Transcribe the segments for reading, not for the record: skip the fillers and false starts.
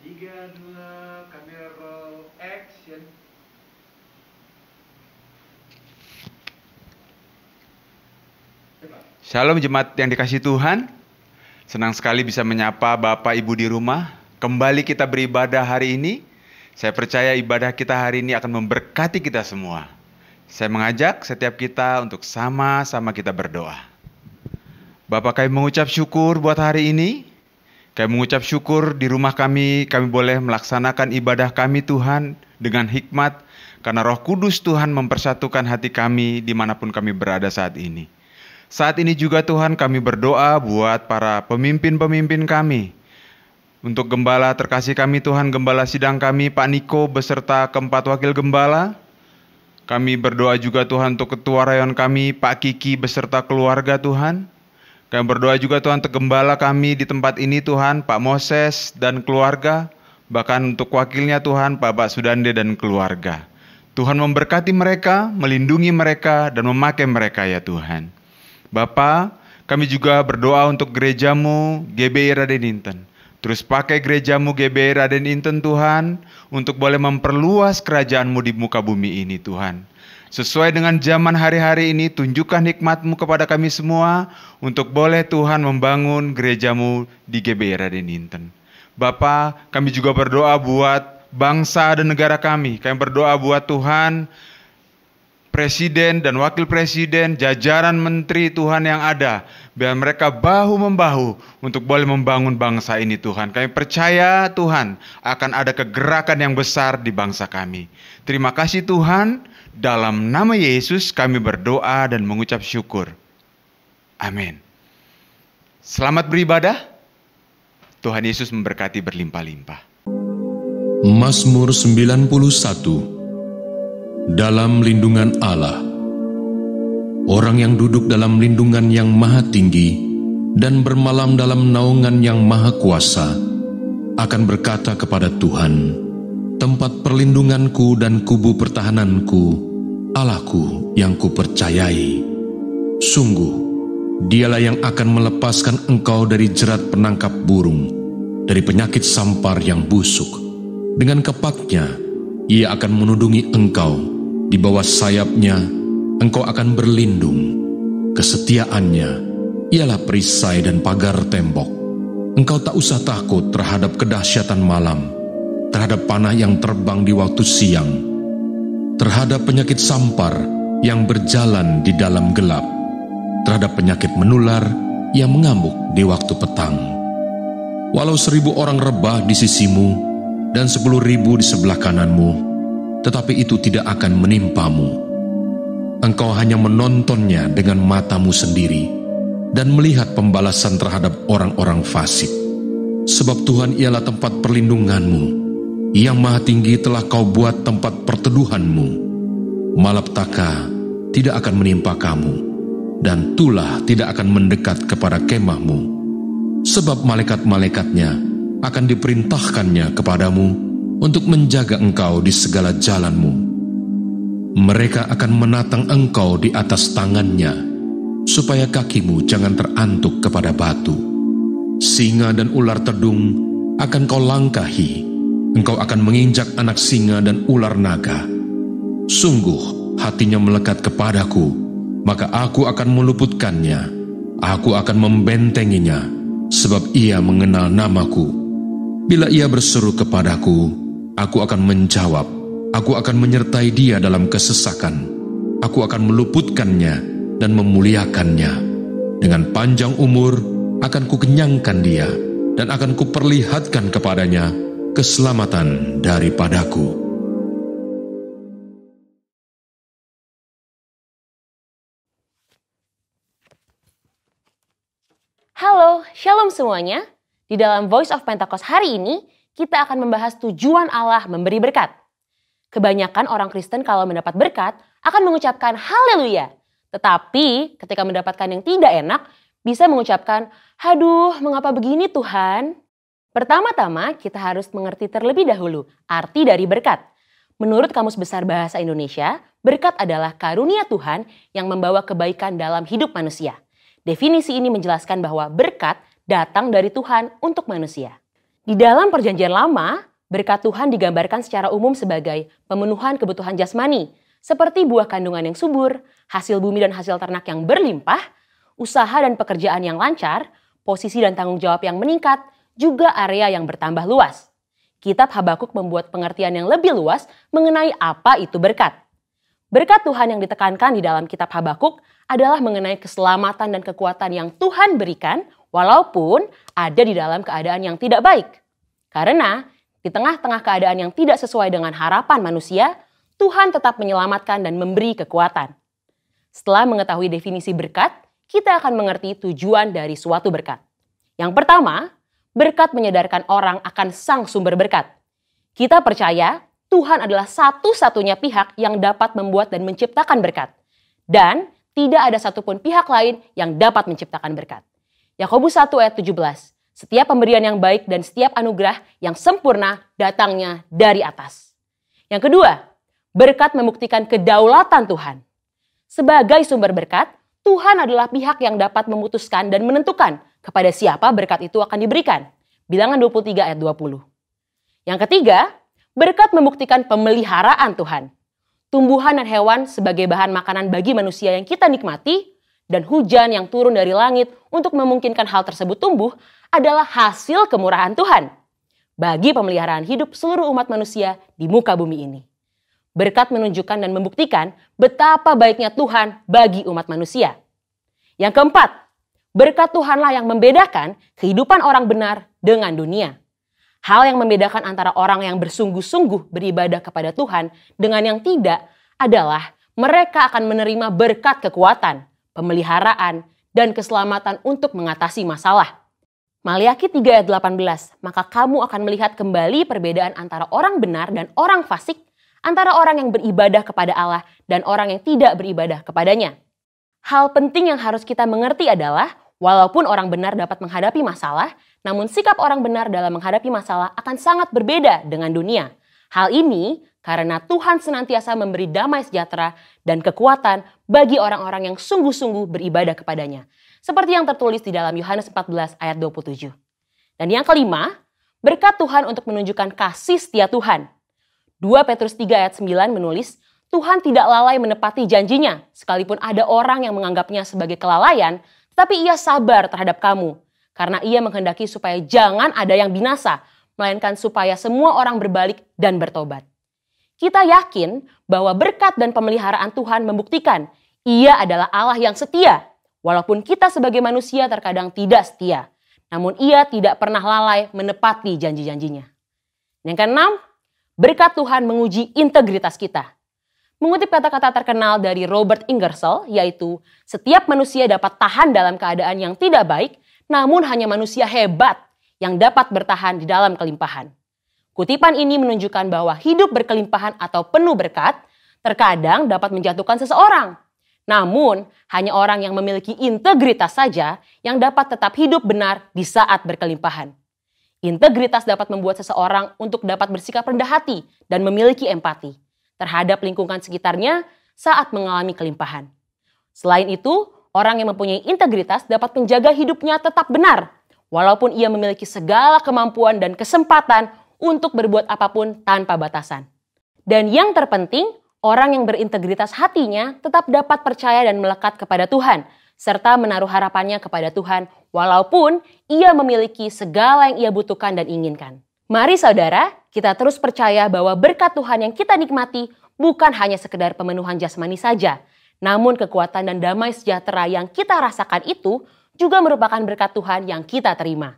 Tiga, dua, kamera roll, action. Shalom jemaat yang dikasihi Tuhan. Senang sekali bisa menyapa Bapak Ibu di rumah. Kembali kita beribadah hari ini. Saya percaya ibadah kita hari ini akan memberkati kita semua. Saya mengajak setiap kita untuk sama-sama kita berdoa. Bapak, kami mengucap syukur buat hari ini. Kami mengucap syukur di rumah kami boleh melaksanakan ibadah kami Tuhan dengan hikmat. Karena Roh Kudus Tuhan mempersatukan hati kami dimanapun kami berada saat ini. Saat ini juga Tuhan kami berdoa buat para pemimpin-pemimpin kami. Untuk gembala terkasih kami Tuhan, gembala sidang kami Pak Niko beserta keempat wakil gembala. Kami berdoa juga Tuhan untuk ketua rayon kami Pak Kiki beserta keluarga Tuhan. Kami berdoa juga Tuhan untuk gembala kami di tempat ini Tuhan, Pak Moses dan keluarga. Bahkan untuk wakilnya Tuhan, Pak Sudande dan keluarga. Tuhan memberkati mereka, melindungi mereka dan memakai mereka ya Tuhan. Bapa, kami juga berdoa untuk gerejamu GBI Raden Inten. Terus pakai gerejamu GBI Raden Inten Tuhan, untuk boleh memperluas kerajaanmu di muka bumi ini Tuhan. Sesuai dengan zaman hari-hari ini, tunjukkan hikmat-Mu kepada kami semua, untuk boleh Tuhan membangun gerejamu di GBI Raden Inten. Bapa, kami juga berdoa buat bangsa dan negara kami. Kami berdoa buat Tuhan, Presiden dan Wakil Presiden, jajaran menteri Tuhan yang ada, biar mereka bahu-membahu untuk boleh membangun bangsa ini Tuhan. Kami percaya Tuhan akan ada kegerakan yang besar di bangsa kami. Terima kasih Tuhan, dalam nama Yesus kami berdoa dan mengucap syukur. Amin. Selamat beribadah. Tuhan Yesus memberkati berlimpah-limpah. Mazmur 91. Dalam lindungan Allah. Orang yang duduk dalam lindungan yang maha tinggi dan bermalam dalam naungan yang maha kuasa akan berkata kepada Tuhan, tempat perlindunganku dan kubu pertahananku, Allahku yang kupercayai. Sungguh, dialah yang akan melepaskan engkau dari jerat penangkap burung, dari penyakit sampar yang busuk. Dengan kepaknya, Ia akan menudungi engkau, di bawah sayapnya engkau akan berlindung. Kesetiaannya ialah perisai dan pagar tembok. Engkau tak usah takut terhadap kedahsyatan malam, terhadap panah yang terbang di waktu siang, terhadap penyakit sampar yang berjalan di dalam gelap, terhadap penyakit menular yang mengamuk di waktu petang. Walau 1.000 orang rebah di sisimu dan 10.000 di sebelah kananmu, tetapi itu tidak akan menimpamu. Engkau hanya menontonnya dengan matamu sendiri dan melihat pembalasan terhadap orang-orang fasik. Sebab Tuhan ialah tempat perlindunganmu, Yang Maha Tinggi telah kau buat tempat perteduhanmu. Malapetaka tidak akan menimpa kamu, dan tulah tidak akan mendekat kepada kemahmu. Sebab malaikat-malaikatnya akan diperintahkannya kepadamu untuk menjaga engkau di segala jalanmu. Mereka akan menatang engkau di atas tangannya, supaya kakimu jangan terantuk kepada batu. Singa dan ular tedung akan kau langkahi, engkau akan menginjak anak singa dan ular naga. Sungguh hatinya melekat kepadaku, maka aku akan meluputkannya. Aku akan membentenginya, sebab ia mengenal namaku. Bila ia berseru kepadaku, aku akan menjawab. Aku akan menyertai dia dalam kesesakan. Aku akan meluputkannya dan memuliakannya. Dengan panjang umur akan kukenyangkan dia, dan akan kuperlihatkan kepadanya keselamatan daripadaku. Halo, shalom semuanya. Di dalam Voice of Pentecost hari ini, kita akan membahas tujuan Allah memberi berkat. Kebanyakan orang Kristen kalau mendapat berkat akan mengucapkan haleluya. Tetapi ketika mendapatkan yang tidak enak, bisa mengucapkan, "Aduh, mengapa begini Tuhan?" Pertama-tama kita harus mengerti terlebih dahulu arti dari berkat. Menurut Kamus Besar Bahasa Indonesia, berkat adalah karunia Tuhan yang membawa kebaikan dalam hidup manusia. Definisi ini menjelaskan bahwa berkat datang dari Tuhan untuk manusia. Di dalam Perjanjian Lama, berkat Tuhan digambarkan secara umum sebagai pemenuhan kebutuhan jasmani, seperti buah kandungan yang subur, hasil bumi dan hasil ternak yang berlimpah, usaha dan pekerjaan yang lancar, posisi dan tanggung jawab yang meningkat, juga area yang bertambah luas. Kitab Habakuk membuat pengertian yang lebih luas mengenai apa itu berkat. Berkat Tuhan yang ditekankan di dalam kitab Habakuk adalah mengenai keselamatan dan kekuatan yang Tuhan berikan walaupun ada di dalam keadaan yang tidak baik. Karena di tengah-tengah keadaan yang tidak sesuai dengan harapan manusia, Tuhan tetap menyelamatkan dan memberi kekuatan. Setelah mengetahui definisi berkat, kita akan mengerti tujuan dari suatu berkat. Yang pertama, berkat menyadarkan orang akan sang sumber berkat. Kita percaya Tuhan adalah satu-satunya pihak yang dapat membuat dan menciptakan berkat. Dan tidak ada satupun pihak lain yang dapat menciptakan berkat. Yakobus 1 ayat 17. Setiap pemberian yang baik dan setiap anugerah yang sempurna datangnya dari atas. Yang kedua, berkat membuktikan kedaulatan Tuhan. Sebagai sumber berkat, Tuhan adalah pihak yang dapat memutuskan dan menentukan kepada siapa berkat itu akan diberikan. Bilangan 23 ayat 20. Yang ketiga, berkat membuktikan pemeliharaan Tuhan. Tumbuhan dan hewan sebagai bahan makanan bagi manusia yang kita nikmati, dan hujan yang turun dari langit untuk memungkinkan hal tersebut tumbuh adalah hasil kemurahan Tuhan bagi pemeliharaan hidup seluruh umat manusia di muka bumi ini. Berkat menunjukkan dan membuktikan betapa baiknya Tuhan bagi umat manusia. Yang keempat, berkat Tuhanlah yang membedakan kehidupan orang benar dengan dunia. Hal yang membedakan antara orang yang bersungguh-sungguh beribadah kepada Tuhan dengan yang tidak adalah mereka akan menerima berkat kekuatan, pemeliharaan, dan keselamatan untuk mengatasi masalah. Maliaki 3 ayat 18, maka kamu akan melihat kembali perbedaan antara orang benar dan orang fasik, antara orang yang beribadah kepada Allah dan orang yang tidak beribadah kepadanya. Hal penting yang harus kita mengerti adalah, walaupun orang benar dapat menghadapi masalah, namun sikap orang benar dalam menghadapi masalah akan sangat berbeda dengan dunia. Hal ini karena Tuhan senantiasa memberi damai sejahtera dan kekuatan bagi orang-orang yang sungguh-sungguh beribadah kepadanya. Seperti yang tertulis di dalam Yohanes 14 ayat 27. Dan yang kelima, berkat Tuhan untuk menunjukkan kasih setia Tuhan. 2 Petrus 3 ayat 9 menulis, Tuhan tidak lalai menepati janjinya, sekalipun ada orang yang menganggapnya sebagai kelalaian, tetapi ia sabar terhadap kamu, karena ia menghendaki supaya jangan ada yang binasa, melainkan supaya semua orang berbalik dan bertobat. Kita yakin bahwa berkat dan pemeliharaan Tuhan membuktikan Ia adalah Allah yang setia, walaupun kita sebagai manusia terkadang tidak setia, namun Ia tidak pernah lalai menepati janji-janjinya. Yang keenam, berkat Tuhan menguji integritas kita. Mengutip kata-kata terkenal dari Robert Ingersoll, yaitu setiap manusia dapat tahan dalam keadaan yang tidak baik, namun hanya manusia hebat yang dapat bertahan di dalam kelimpahan. Kutipan ini menunjukkan bahwa hidup berkelimpahan atau penuh berkat terkadang dapat menjatuhkan seseorang. Namun, hanya orang yang memiliki integritas saja yang dapat tetap hidup benar di saat berkelimpahan. Integritas dapat membuat seseorang untuk dapat bersikap rendah hati dan memiliki empati terhadap lingkungan sekitarnya saat mengalami kelimpahan. Selain itu, orang yang mempunyai integritas dapat menjaga hidupnya tetap benar, walaupun ia memiliki segala kemampuan dan kesempatan untuk berbuat apapun tanpa batasan. Dan yang terpenting, orang yang berintegritas hatinya tetap dapat percaya dan melekat kepada Tuhan, serta menaruh harapannya kepada Tuhan, walaupun ia memiliki segala yang ia butuhkan dan inginkan. Mari saudara, kita terus percaya bahwa berkat Tuhan yang kita nikmati bukan hanya sekedar pemenuhan jasmani saja, namun kekuatan dan damai sejahtera yang kita rasakan itu juga merupakan berkat Tuhan yang kita terima.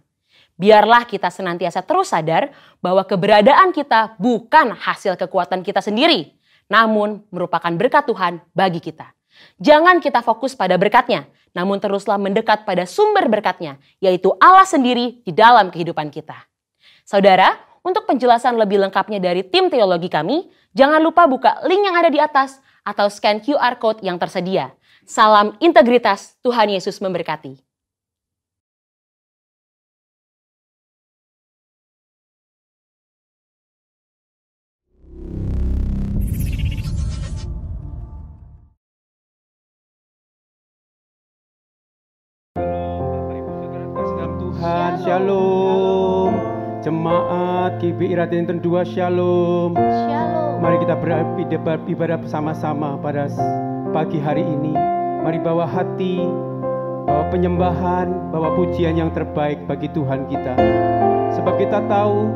Biarlah kita senantiasa terus sadar bahwa keberadaan kita bukan hasil kekuatan kita sendiri, namun merupakan berkat Tuhan bagi kita. Jangan kita fokus pada berkatnya, namun teruslah mendekat pada sumber berkatnya, yaitu Allah sendiri di dalam kehidupan kita. Saudara, untuk penjelasan lebih lengkapnya dari tim teologi kami, jangan lupa buka link yang ada di atas atau scan QR Code yang tersedia. Salam integritas, Tuhan Yesus memberkati. Tuhan, shalom. Jemaat KBI Raden 2 Shalom. Shalom. Mari kita beribadah bersama-sama pada pagi hari ini. Mari bawa hati, bawa penyembahan, bawa pujian yang terbaik bagi Tuhan kita. Sebab kita tahu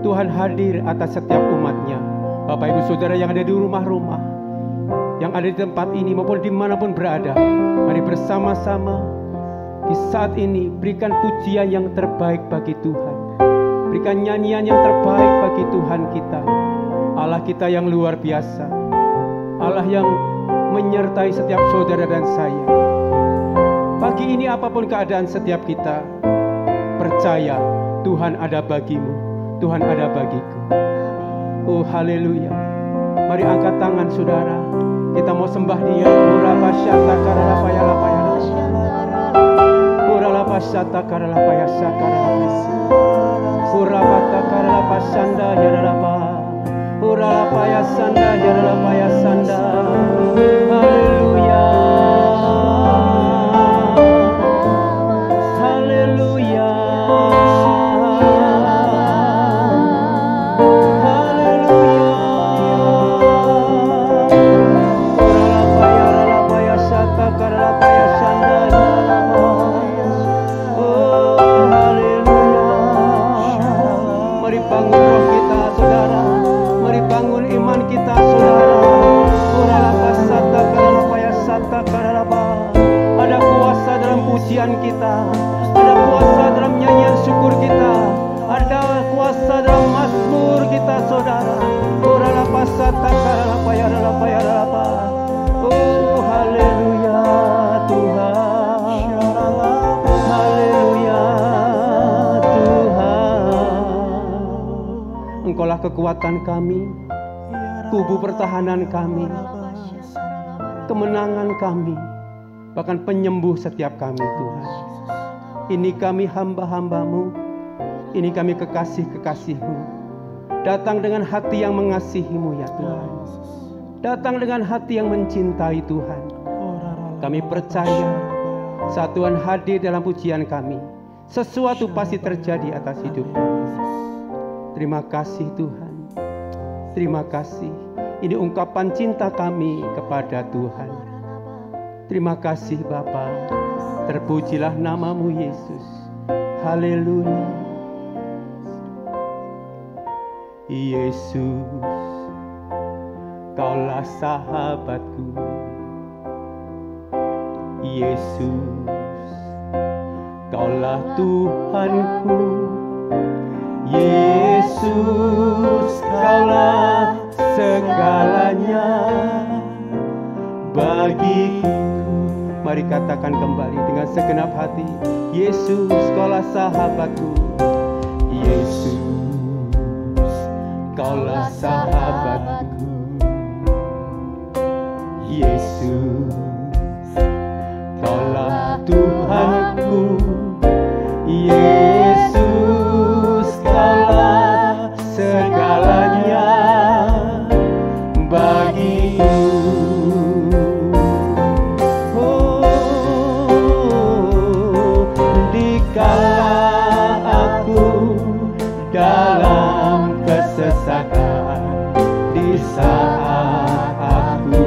Tuhan hadir atas setiap umatnya. Bapak Ibu Saudara yang ada di rumah-rumah, yang ada di tempat ini maupun dimanapun berada, mari bersama-sama di saat ini berikan pujian yang terbaik bagi Tuhan. Berikan nyanyian yang terbaik bagi Tuhan kita. Allah kita yang luar biasa, Allah yang menyertai setiap saudara dan saya. Pagi ini apapun keadaan setiap kita, percaya Tuhan ada bagimu, Tuhan ada bagiku. Oh haleluya. Mari angkat tangan saudara, kita mau sembah Dia. Ora pasyata karalapaya lapaya, ora lapasata karalapaya sakaralapaya, ora pata karalapasanda yaralapa, ora lapaya sanda yaralapaya sanda. Haleluya. Kita ada kuasa dalam nyanyian syukur kita, ada kuasa dalam mazmur kita saudara. Ora pasata karalapaya ralapaya ralapa. Oh haleluya Tuhan, haleluya Tuhan. Engkaulah kekuatan kami, kubu pertahanan kami, kemenangan kami, bahkan penyembuh setiap kami Tuhan. Ini kami hamba-hambamu, ini kami kekasih-kekasihmu, datang dengan hati yang mengasihimu ya Tuhan, datang dengan hati yang mencintai Tuhan. Kami percaya saat Tuhan hadir dalam pujian kami, sesuatu pasti terjadi atas hidup kami. Terima kasih Tuhan, terima kasih. Ini ungkapan cinta kami kepada Tuhan. Terima kasih Bapa, terpujilah namamu Yesus. Haleluya. Yesus, Kaulah sahabatku. Yesus, Kaulah Tuhanku. Yesus, Kaulah segalanya bagiku. Mari katakan kembali dengan segenap hati. Yesus, Kaulah sahabatku. Yesus, Kaulah sahabatku. Yesus, Kaulah Tuhanku. Yesus, Kaulah segalanya bagiku. Dalam kesesakan, di saat aku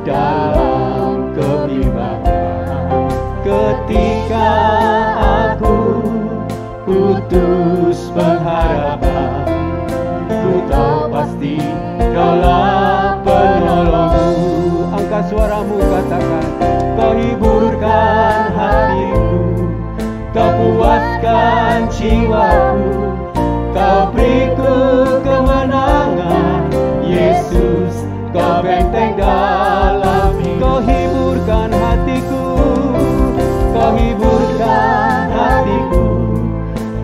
dalam kebimbangan, ketika aku putus pengharapan, ku tahu pasti Kaulah penolongku. Angkat suaramu, katakan, Kau hiburkan hatiku, Kau puaskan jiwaku, Kau beriku kemenangan. Yesus, Kau benteng dalam hidup. Kau hiburkan hatiku, Kau hiburkan hatiku,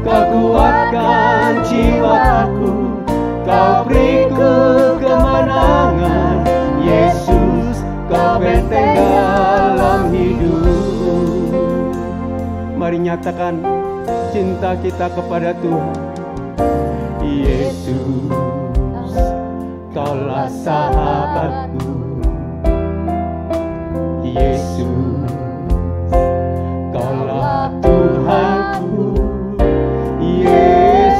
Kau kuatkan jiwaku, Kau beriku kemenangan. Yesus, Kau benteng dalam hidup. Mari nyatakan cinta kita kepada Tuhan. Yesus, Kaulah sahabatku. Yesus, Kaulah Tuhanku. Yesus,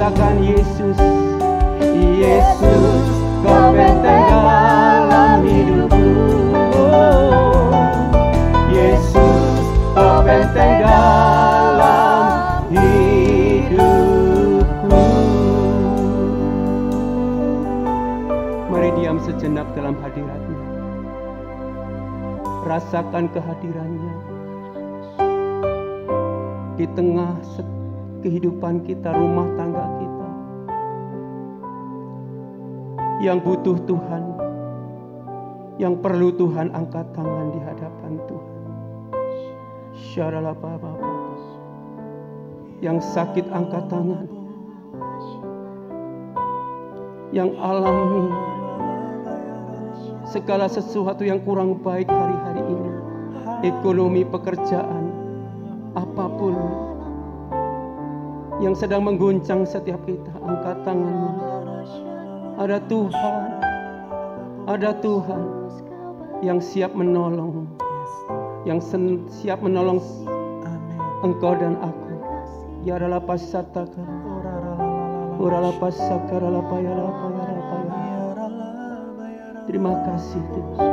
Katakan Yesus, Yesus, Kau benteng dalam hidupku. Oh, Yesus, Kau benteng dalam hidupku. Mari diam sejenak dalam hadirat-Nya. Rasakan kehadirannya di tengah kehidupan kita, rumah tangga kita yang butuh Tuhan, yang perlu Tuhan, angkat tangan di hadapan Tuhan. Yang sakit angkat tangan, yang alami segala sesuatu yang kurang baik hari-hari ini, ekonomi, pekerjaan, apapun yang sedang mengguncang setiap kita, angkat tanganmu. Ada Tuhan yang siap menolong, yang siap menolong engkau dan aku. Ya adalah pasataka, uralah pasakara lapaya. Terima kasih Tuhan.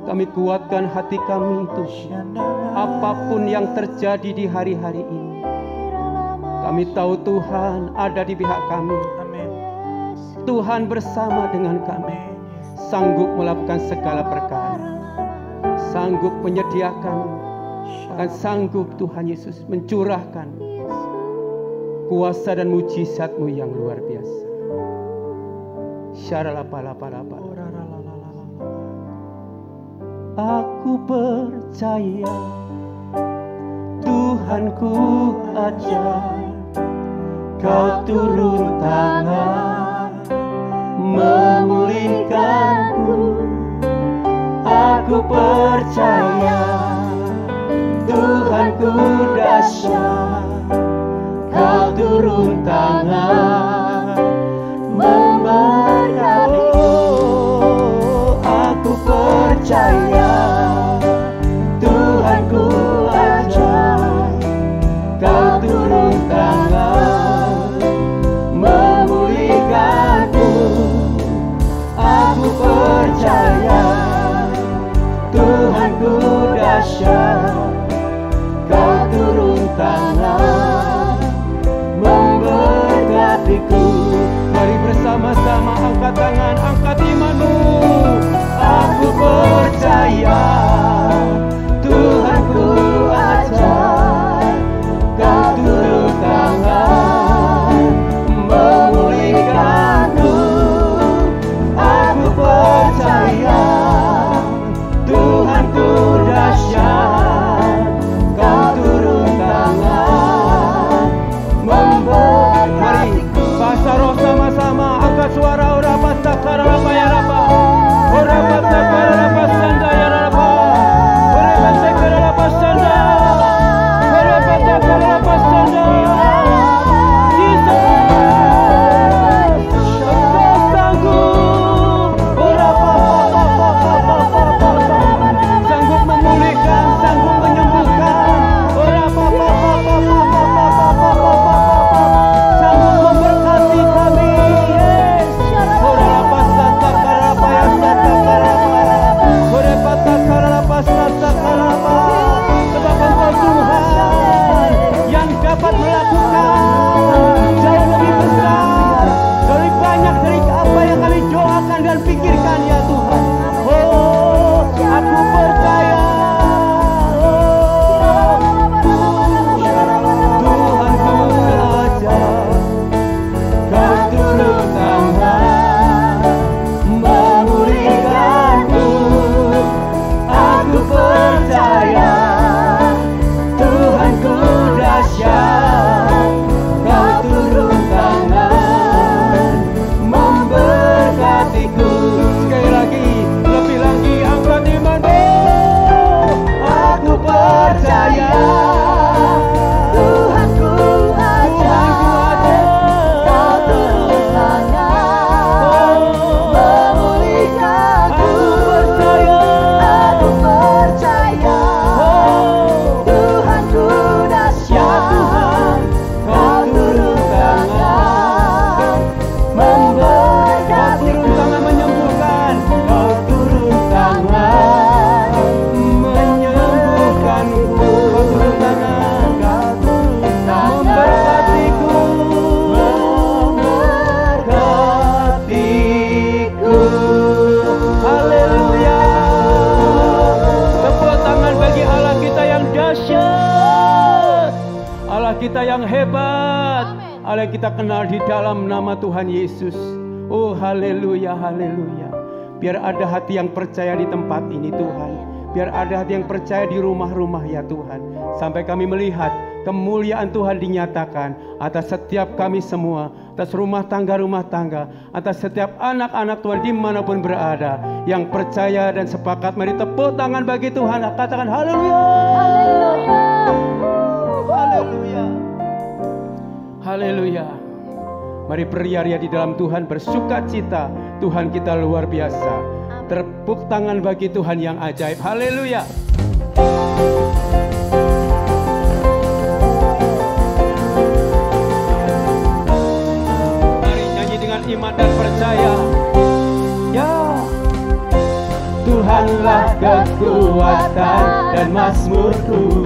Kami kuatkan hati kami Tuhan. Apapun yang terjadi di hari-hari ini, kami tahu Tuhan ada di pihak kami. Tuhan bersama dengan kami. sanggup melakukan segala perkara, sanggup menyediakan, bahkan sanggup Tuhan Yesus mencurahkan kuasa dan mujizat-Mu yang luar biasa. Syaralapalapalapa. Aku percaya Tuhanku ajaib, Kau turun tangan memulihkanku. Aku percaya Tuhanku dahsyat, Kau turun tangan memberkatiku. Aku percaya Tuhanku ajaib, Kau turun tangan memulihkanku. Aku percaya Tuhanku dahsyat, Kau turun tangan memberkatiku. Mari bersama-sama angkat tangan, angkat imanmu. Aku percaya Tuhanku ajaib, Kau turun tangan memulihkanku. Aku percaya Tuhanku dahsyat, Kau turun tangan memberkatiku. Mari bahasa roh sama-sama, angkat suara. Ora pasakara apa ya rapa, ora pasakara apa sanda ya rapa, ora pasakara apa sanda, ora pasakara apa sanda. Sanggup memulihkan, sanggup menyembuhkan, sanggup memberkati kami. Sebab Engkau Tuhan yang dapat melakukan jauh lebih besar, lebih banyak dari apa yang kami doakan dan pikirkan ya Tuhan. Oh, aku percaya Tuhanku ajaib, Kau turun tangan memulihkanku. Aku percaya Tuhanku dahsyat, Kau turun tangan memberkatiku. Sekali lagi, lebih lagi, angkat imanmu. Aku percaya Tuhanku ajaib, Kau turun tangan memulihkanku. Aku percaya Tuhanku dahsyat, Kau turun tangan memberkati. Kau turun tangan menyembuhkan, Kau turun tangan menyembuhkanku. Kau turun tangan, Kau turun tangan memberkatiku, memberkatiku. Haleluya. Tepuk tangan bagi Allah kita yang dahsyat, Allah kita yang hebat, Allah yang kita kenal di dalam nama Tuhan Yesus. Oh haleluya, haleluya. Biar ada hati yang percaya di tempat ini Tuhan, biar ada hati yang percaya di rumah-rumah ya Tuhan, sampai kami melihat kemuliaan Tuhan dinyatakan atas setiap kami semua, atas rumah tangga, atas setiap anak-anak Tuhan dimanapun berada yang percaya dan sepakat. Mari tepuk tangan bagi Tuhan, katakan haleluya, haleluya, haleluya, haleluya. Mari beria-ria di dalam Tuhan, bersuka cita. Tuhan kita luar biasa. Tepuk tangan bagi Tuhan yang ajaib. Haleluya. Mari nyanyi dengan iman dan percaya. Ya, Tuhanlah kekuatan dan mazmurku,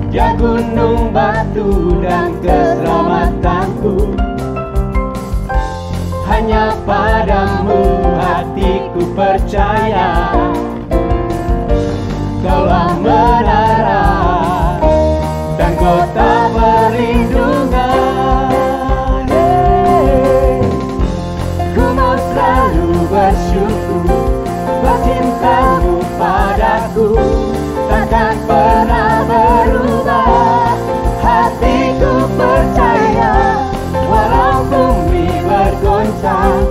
ya gunung batu dan keselamatanku. Hanya padamu bersyukur, sebab cintamu padaku takkan pernah berubah. Hatiku percaya, walau bumi bergoncang,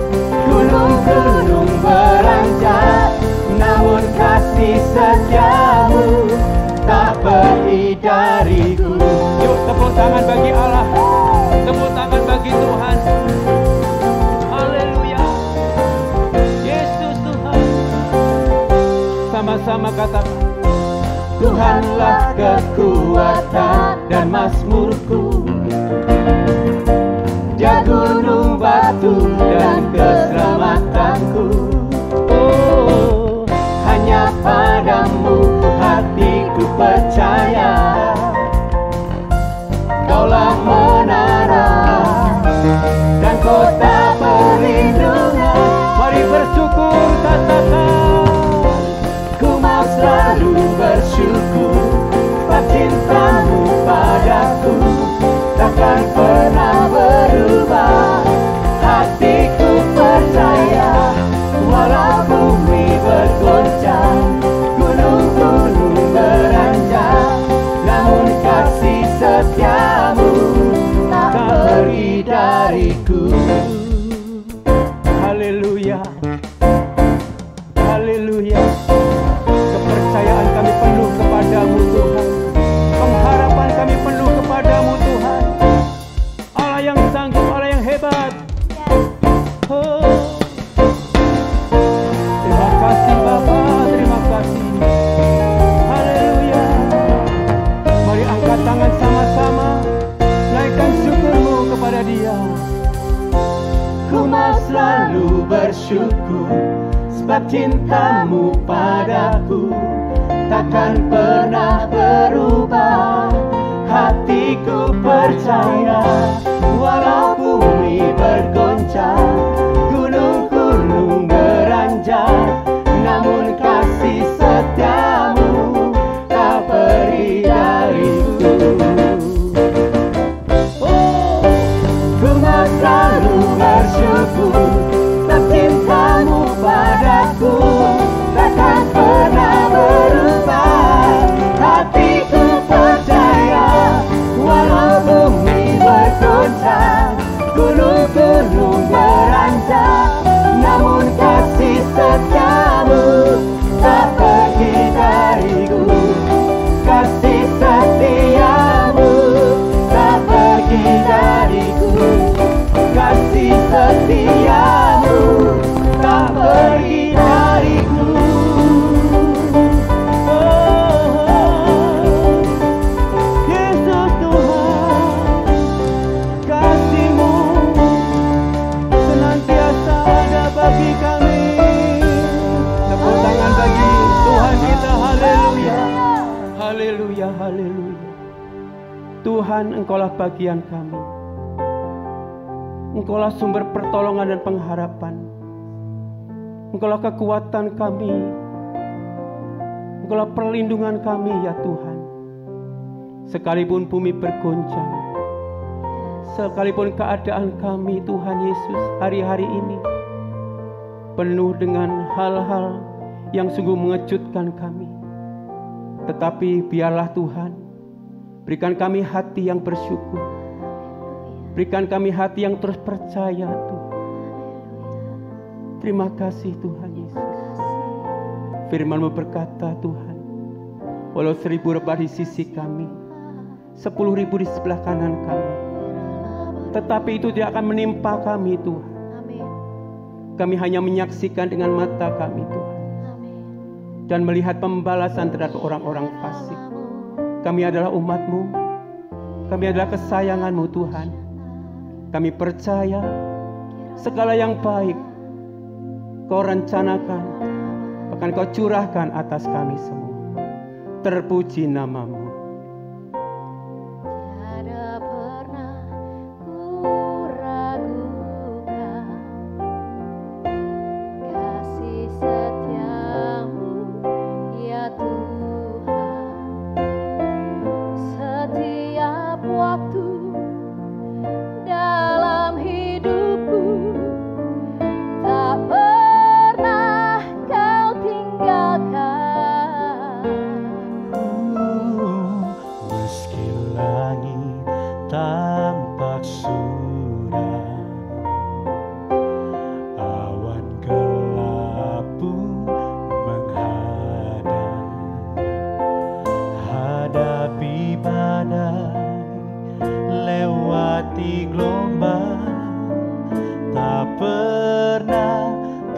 gunung-gunung beranjak, namun kasih setiamu tak pergi dariku. Yuk tepuk tangan bagi Allah, tepuk tangan bagi Tuhan. Haleluya, Yesus Tuhan. Sama-sama katakan, Tuhanlah kekuatan dan mazmurku, Dia gunung batu dan keselamatanku. Oh, hanya padamu hatiku percaya, Kaulah menara dan kota perlindungan. Mari bersyukur, katakan, ku mau selalu bersyukur, sebab cintamu padaku takkan pernah berubah. Hatiku percaya, walau bumi bergoncang, gunung-gunung beranjak, namun kasih setiamu tak pergi dariku. Haleluya, haleluya. Kepercayaan kami penuh kepadamu Tuhan, pengharapan kami penuh kepadamu Tuhan. Allah yang sanggup, Allah yang hebat. Oh, terima kasih Bapa, terima kasih. Haleluya. Mari angkat tangan sama-sama, naikkan syukurmu kepada Dia. Ku mau selalu bersyukur, sebab cintamu padaku takkan pernah berubah. Hatiku percaya, walau bumi bergoncang, gunung-gunung beranjak, namun kasih setiamu tak pergi dariku. Oh, ku mau selalu bersyukur, sebab cintamu padaku takkan pernah berubah. Hatiku percaya, walau bumi bergoncang, gunung-gunung beranjak, namun kasih setiamu tak pergi dariku. Kasih setiamu tak pergi dariku. Kasih setiamu tak pergi dariku. Oh, Yesus Tuhan, kasih-Mu senantiasa ada bagi kami. Tepuk tangan bagi Tuhan kita. Haleluya, haleluya, haleluya. Tuhan, Engkaulah bagian kami, Engkaulah sumber pertolongan dan pengharapan, Engkaulah kekuatan kami, Engkaulah perlindungan kami ya Tuhan. Sekalipun bumi bergoncang, sekalipun keadaan kami Tuhan Yesus hari-hari ini penuh dengan hal-hal yang sungguh mengejutkan kami, tetapi biarlah Tuhan berikan kami hati yang bersyukur, berikan kami hati yang terus percaya Tuhan. Terima kasih Tuhan Yesus. Firman-Mu berkata Tuhan, walau 1000 rebah di sisi kami, 10.000 di sebelah kanan kami, tetapi itu tidak akan menimpa kami Tuhan. Kami hanya menyaksikan dengan mata kami Tuhan, dan melihat pembalasan terhadap orang-orang fasik. Kami adalah umat-Mu, kami adalah kesayangan-Mu Tuhan. Kami percaya segala yang baik Kau rencanakan, bahkan Kau curahkan atas kami semua. Terpuji nama-Mu. Tiada pernah ku ragukan kasih setiamu ya Tuhan. Setiap waktu dalam hidupku tak pernah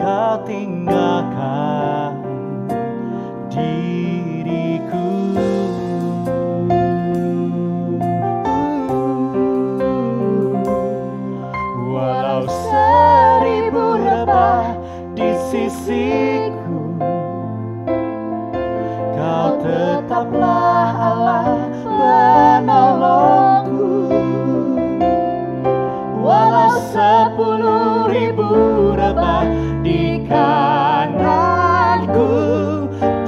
Kau tinggalkan diriku. Walau 1000 rebah di sisiku, Kau tetaplah Allah penolongku. Walau 10.000 rebah di kananku,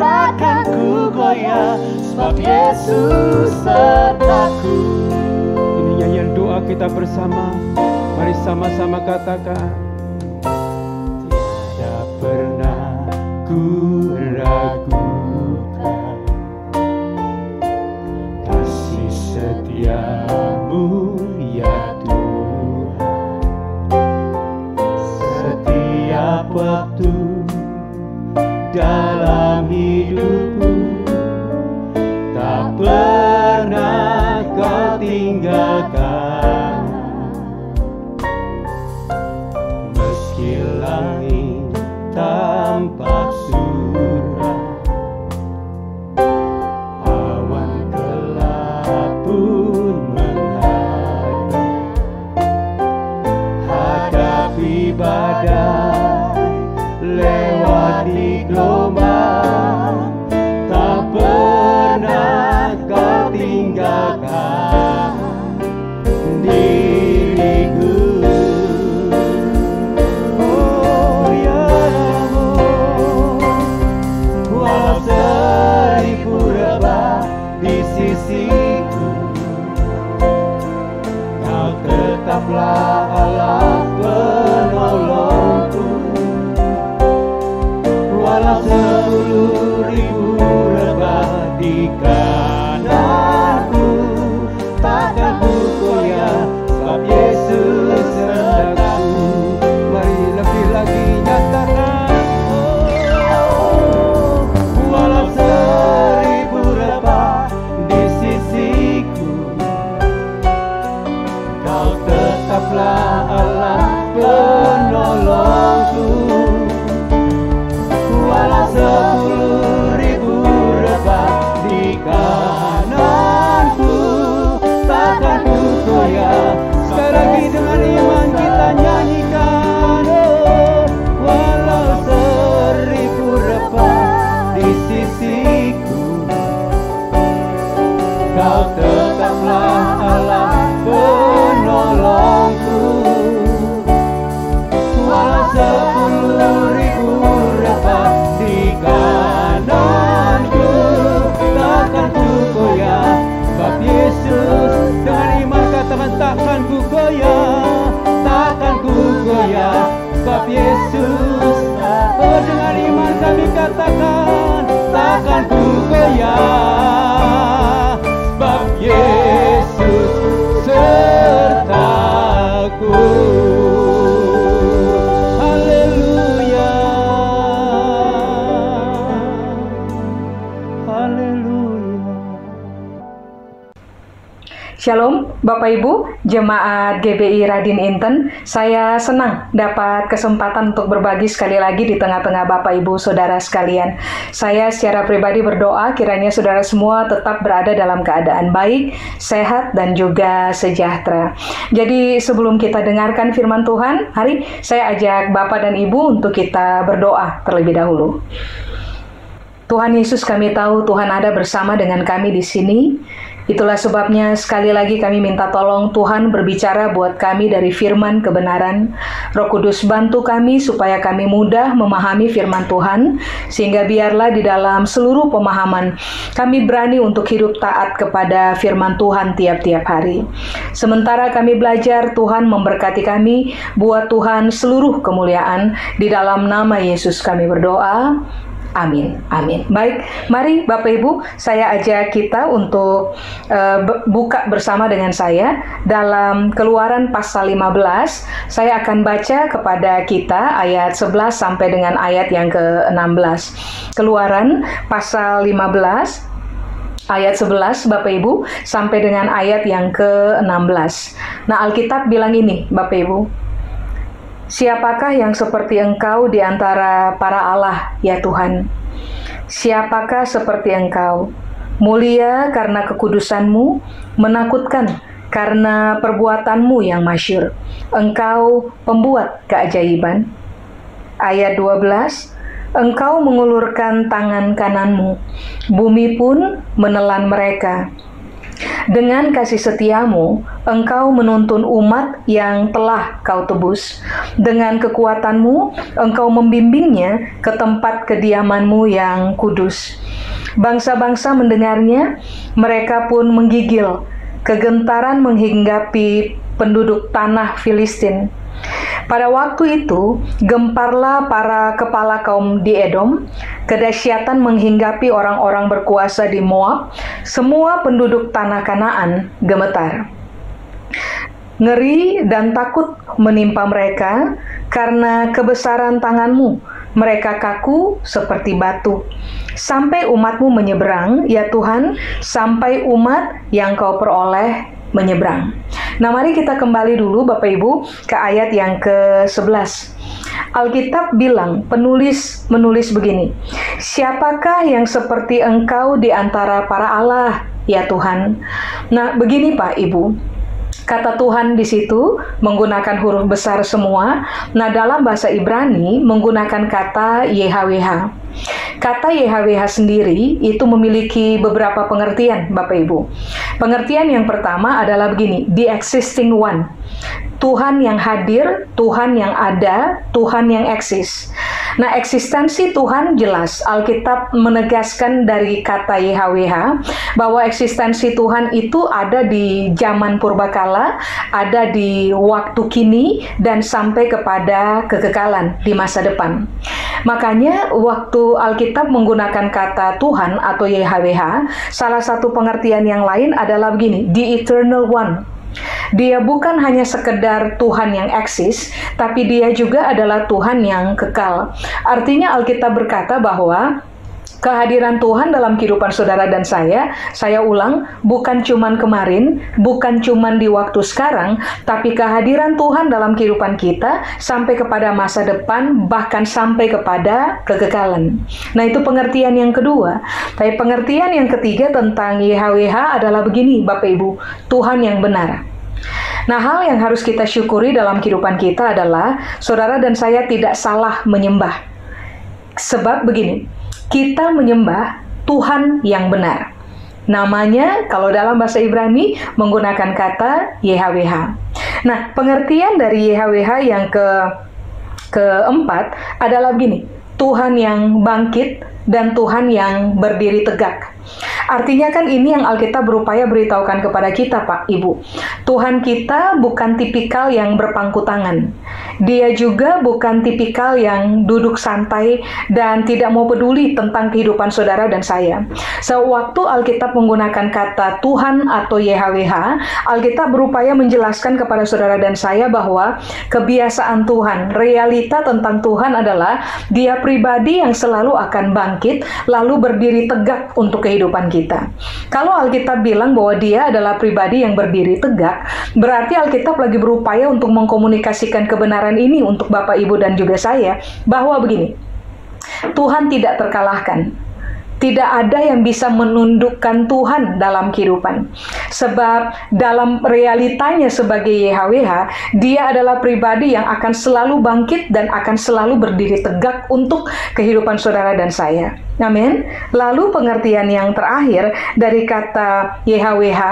takkan ku goyah, sebab Yesus sertaku. Ini nyanyian doa kita bersama. Mari sama-sama katakan. Tiada pernah ku ragukan kasih setiamu, ya Tuhan. Setiap waktu dalam hidupku, tak pernah Kau tinggalkan. Meski langit tampak suram, awan gelap pun menghadap, hadapi badai, lewati gelombang, tak pernah Kau tinggalkan diriku. Oh ya namun, walau 1000 rebah di sisiku, Kau tetaplah Allah penolongku. Walau 10.000 rebah di kananku, takkan ku goyah, sebab Yesus sertaku. Mari lebih lagi nyatakan. Walau 1000 rebah di sisiku, Kau tetaplah Allah penolongku. Walau 10.000 rebah di kananku, takkan ku goyah. Sekali lagi dengan iman kita nyanyikan. Walau 1000 rebah di sisiku, Kau tetaplah Allah penolongku. Walau 10.000 rebah di kananku, takkan ku goyah, sebab Yesus. Dengan iman katakan takkan ku goyah, Takkan ku goyah, sebab Yesus. oh dengan iman kami katakan Takkan ku goyah, sebab Yesus sertaku. Haleluya, haleluya. Shalom Bapak Ibu, Jemaat GBI Radin Inten. Saya senang dapat kesempatan untuk berbagi sekali lagi di tengah-tengah Bapak Ibu Saudara sekalian. Saya secara pribadi berdoa kiranya saudara semua tetap berada dalam keadaan baik, sehat, dan juga sejahtera. Jadi sebelum kita dengarkan firman Tuhan, mari saya ajak Bapak dan Ibu untuk kita berdoa terlebih dahulu. Tuhan Yesus, kami tahu Tuhan ada bersama dengan kami di sini. Itulah sebabnya sekali lagi kami minta tolong Tuhan berbicara buat kami dari firman kebenaran. Roh Kudus bantu kami supaya kami mudah memahami firman Tuhan, sehingga biarlah di dalam seluruh pemahaman kami berani untuk hidup taat kepada firman Tuhan tiap-tiap hari. Sementara kami belajar, Tuhan memberkati kami, buat Tuhan seluruh kemuliaan. Di dalam nama Yesus kami berdoa. Amin, amin. Baik, mari Bapak Ibu, saya ajak kita untuk buka bersama dengan saya dalam Keluaran pasal 15. Saya akan baca kepada kita ayat 11 sampai dengan ayat yang ke-16. Keluaran pasal 15 ayat 11 Bapak Ibu sampai dengan ayat yang ke-16. Nah, Alkitab bilang ini Bapak Ibu. Siapakah yang seperti Engkau di antara para Allah, ya Tuhan? Siapakah seperti Engkau? Mulia karena kekudusan-Mu, menakutkan karena perbuatan-Mu yang masyhur. Engkau pembuat keajaiban. Ayat 12, Engkau mengulurkan tangan kanan-Mu, bumi pun menelan mereka. Dengan kasih setia-Mu, Engkau menuntun umat yang telah Kau tebus. Dengan kekuatan-Mu, Engkau membimbingnya ke tempat kediaman-Mu yang kudus. Bangsa-bangsa mendengarnya, mereka pun menggigil. Kegentaran menghinggapi penduduk tanah Filistin. Pada waktu itu, gemparlah para kepala kaum di Edom, kedahsyatan menghinggapi orang-orang berkuasa di Moab, semua penduduk tanah Kanaan gemetar. Ngeri dan takut menimpa mereka karena kebesaran tangan-Mu, mereka kaku seperti batu. Sampai umat-Mu menyeberang, ya Tuhan, sampai umat yang Kau peroleh menyeberang. Nah, mari kita kembali dulu Bapak Ibu ke ayat yang ke-11. Alkitab bilang, penulis menulis begini, siapakah yang seperti Engkau di antara para Allah, ya Tuhan? Nah, begini Pak Ibu, kata Tuhan di situ menggunakan huruf besar semua. Nah, dalam bahasa Ibrani menggunakan kata YHWH. Kata YHWH sendiri itu memiliki beberapa pengertian, Bapak Ibu. Pengertian yang pertama adalah begini, the existing one. Tuhan yang hadir, Tuhan yang ada, Tuhan yang eksis. Nah, eksistensi Tuhan jelas. Alkitab menegaskan dari kata YHWH bahwa eksistensi Tuhan itu ada di zaman purbakala, ada di waktu kini, dan sampai kepada kekekalan di masa depan. Makanya waktu Alkitab menggunakan kata Tuhan atau YHWH, salah satu pengertian yang lain adalah begini, the eternal one. Dia bukan hanya sekedar Tuhan yang eksis, tapi dia juga adalah Tuhan yang kekal. Artinya Alkitab berkata bahwa kehadiran Tuhan dalam kehidupan saudara dan saya ulang, bukan cuman kemarin, bukan cuman di waktu sekarang, tapi kehadiran Tuhan dalam kehidupan kita sampai kepada masa depan, bahkan sampai kepada kekekalan. Nah, itu pengertian yang kedua. Tapi pengertian yang ketiga tentang YHWH adalah begini, Bapak Ibu, Tuhan yang benar. Nah, hal yang harus kita syukuri dalam kehidupan kita adalah saudara dan saya tidak salah menyembah. Sebab begini, kita menyembah Tuhan yang benar. Namanya kalau dalam bahasa Ibrani menggunakan kata YHWH. Nah, pengertian dari YHWH yang keempat adalah begini, Tuhan yang bangkit dan Tuhan yang berdiri tegak. Artinya kan ini yang Alkitab berupaya beritahukan kepada kita, Pak, Ibu. Tuhan kita bukan tipikal yang berpangku tangan. Dia juga bukan tipikal yang duduk santai dan tidak mau peduli tentang kehidupan saudara dan saya. Sewaktu Alkitab menggunakan kata Tuhan atau YHWH, Alkitab berupaya menjelaskan kepada saudara dan saya bahwa kebiasaan Tuhan, realita tentang Tuhan adalah Dia pribadi yang selalu akan bangkit, lalu berdiri tegak untuk kehidupan kita. Kalau Alkitab bilang bahwa Dia adalah pribadi yang berdiri tegak, berarti Alkitab lagi berupaya untuk mengkomunikasikan kebenaran ini untuk Bapak, Ibu, dan juga saya, bahwa begini, Tuhan tidak terkalahkan. Tidak ada yang bisa menundukkan Tuhan dalam kehidupan. Sebab dalam realitanya sebagai YHWH, Dia adalah pribadi yang akan selalu bangkit dan akan selalu berdiri tegak untuk kehidupan saudara dan saya. Amin. Lalu pengertian yang terakhir dari kata YHWH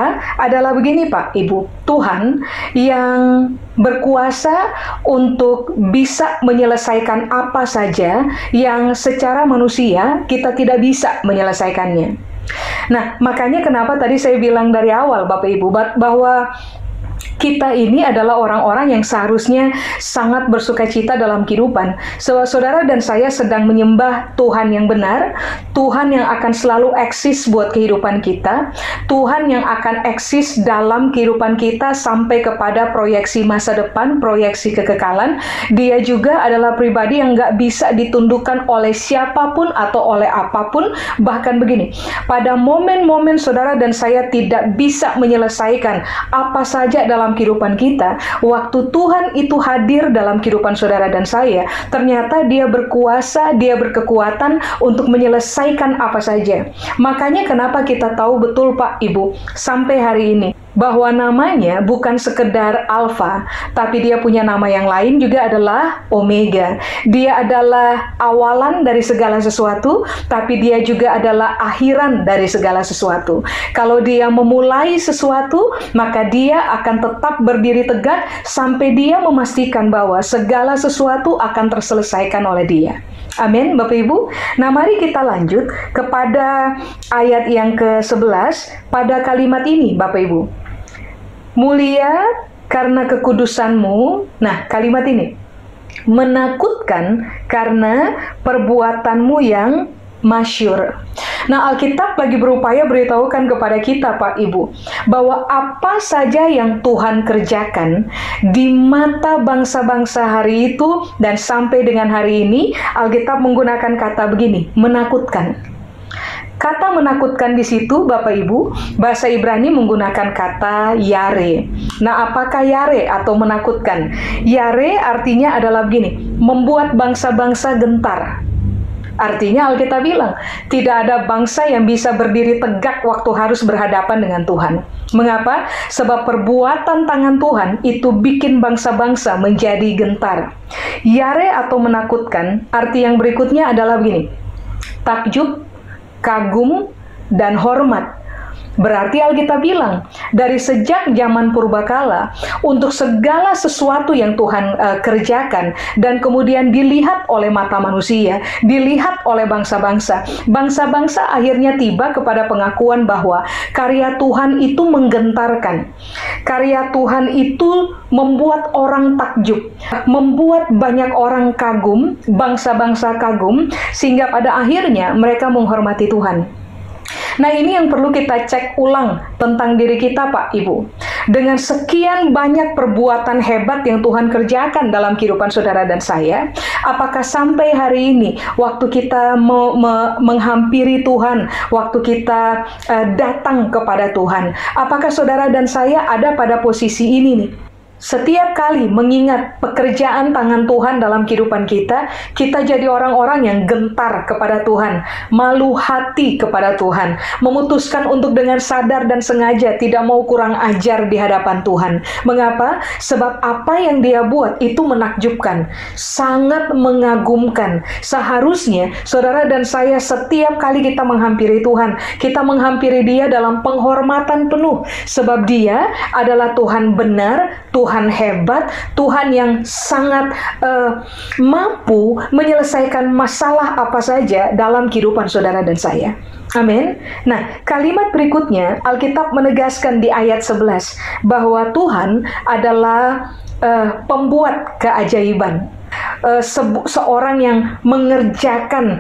adalah begini, Pak, Ibu. Tuhan yang berkuasa untuk bisa menyelesaikan apa saja yang secara manusia kita tidak bisa menyelesaikannya. Nah, makanya kenapa tadi saya bilang dari awal, Bapak Ibu, bahwa kita ini adalah orang-orang yang seharusnya sangat bersukacita dalam kehidupan. Saudara dan saya sedang menyembah Tuhan yang benar, Tuhan yang akan selalu eksis buat kehidupan kita, Tuhan yang akan eksis dalam kehidupan kita sampai kepada proyeksi masa depan, proyeksi kekekalan. Dia juga adalah pribadi yang nggak bisa ditundukkan oleh siapapun atau oleh apapun. Bahkan begini, pada momen-momen saudara dan saya tidak bisa menyelesaikan apa saja dalam dalam kehidupan kita, waktu Tuhan itu hadir dalam kehidupan saudara dan saya, ternyata Dia berkuasa, Dia berkekuatan untuk menyelesaikan apa saja. Makanya kenapa kita tahu betul Pak Ibu, sampai hari ini, bahwa namanya bukan sekedar Alfa, tapi dia punya nama yang lain juga adalah Omega. Dia adalah awalan dari segala sesuatu, tapi dia juga adalah akhiran dari segala sesuatu. Kalau dia memulai sesuatu, maka dia akan tetap berdiri tegak sampai dia memastikan bahwa segala sesuatu akan terselesaikan oleh dia. Amin, Bapak Ibu. Nah, mari kita lanjut kepada ayat yang ke-11 pada kalimat ini, Bapak Ibu. Mulia karena kekudusanmu. Nah, kalimat ini. Menakutkan karena perbuatanmu yang masyhur. Nah, Alkitab lagi berupaya beritahukan kepada kita, Pak Ibu, bahwa apa saja yang Tuhan kerjakan di mata bangsa-bangsa hari itu dan sampai dengan hari ini, Alkitab menggunakan kata begini, menakutkan. Kata menakutkan di situ, Bapak Ibu, bahasa Ibrani menggunakan kata yare. Nah, apakah yare atau menakutkan? Yare artinya adalah begini, membuat bangsa-bangsa gentar. Artinya Alkitab bilang, tidak ada bangsa yang bisa berdiri tegak waktu harus berhadapan dengan Tuhan. Mengapa? Sebab perbuatan tangan Tuhan itu bikin bangsa-bangsa menjadi gentar. Yare atau menakutkan, arti yang berikutnya adalah begini, takjub, kagum, dan hormat. Berarti Alkitab bilang, dari sejak zaman purbakala, untuk segala sesuatu yang Tuhan kerjakan, dan kemudian dilihat oleh mata manusia, dilihat oleh bangsa-bangsa, bangsa-bangsa akhirnya tiba kepada pengakuan bahwa karya Tuhan itu menggentarkan. Karya Tuhan itu membuat orang takjub, membuat banyak orang kagum, bangsa-bangsa kagum, sehingga pada akhirnya mereka menghormati Tuhan. Nah, ini yang perlu kita cek ulang tentang diri kita, Pak Ibu. Dengan sekian banyak perbuatan hebat yang Tuhan kerjakan dalam kehidupan saudara dan saya, apakah sampai hari ini, waktu kita menghampiri Tuhan, waktu kita datang kepada Tuhan, apakah saudara dan saya ada pada posisi ini nih? Setiap kali mengingat pekerjaan tangan Tuhan dalam kehidupan kita, kita jadi orang-orang yang gentar kepada Tuhan, malu hati kepada Tuhan, memutuskan untuk dengan sadar dan sengaja tidak mau kurang ajar di hadapan Tuhan. Mengapa? Sebab apa yang Dia buat itu menakjubkan, sangat mengagumkan. Seharusnya saudara dan saya setiap kali kita menghampiri Tuhan, kita menghampiri Dia dalam penghormatan penuh, sebab Dia adalah Tuhan benar, Tuhan hebat, Tuhan yang sangat mampu menyelesaikan masalah apa saja dalam kehidupan saudara dan saya. Amin. Nah, kalimat berikutnya Alkitab menegaskan di ayat 11 bahwa Tuhan adalah pembuat keajaiban. Seorang yang mengerjakan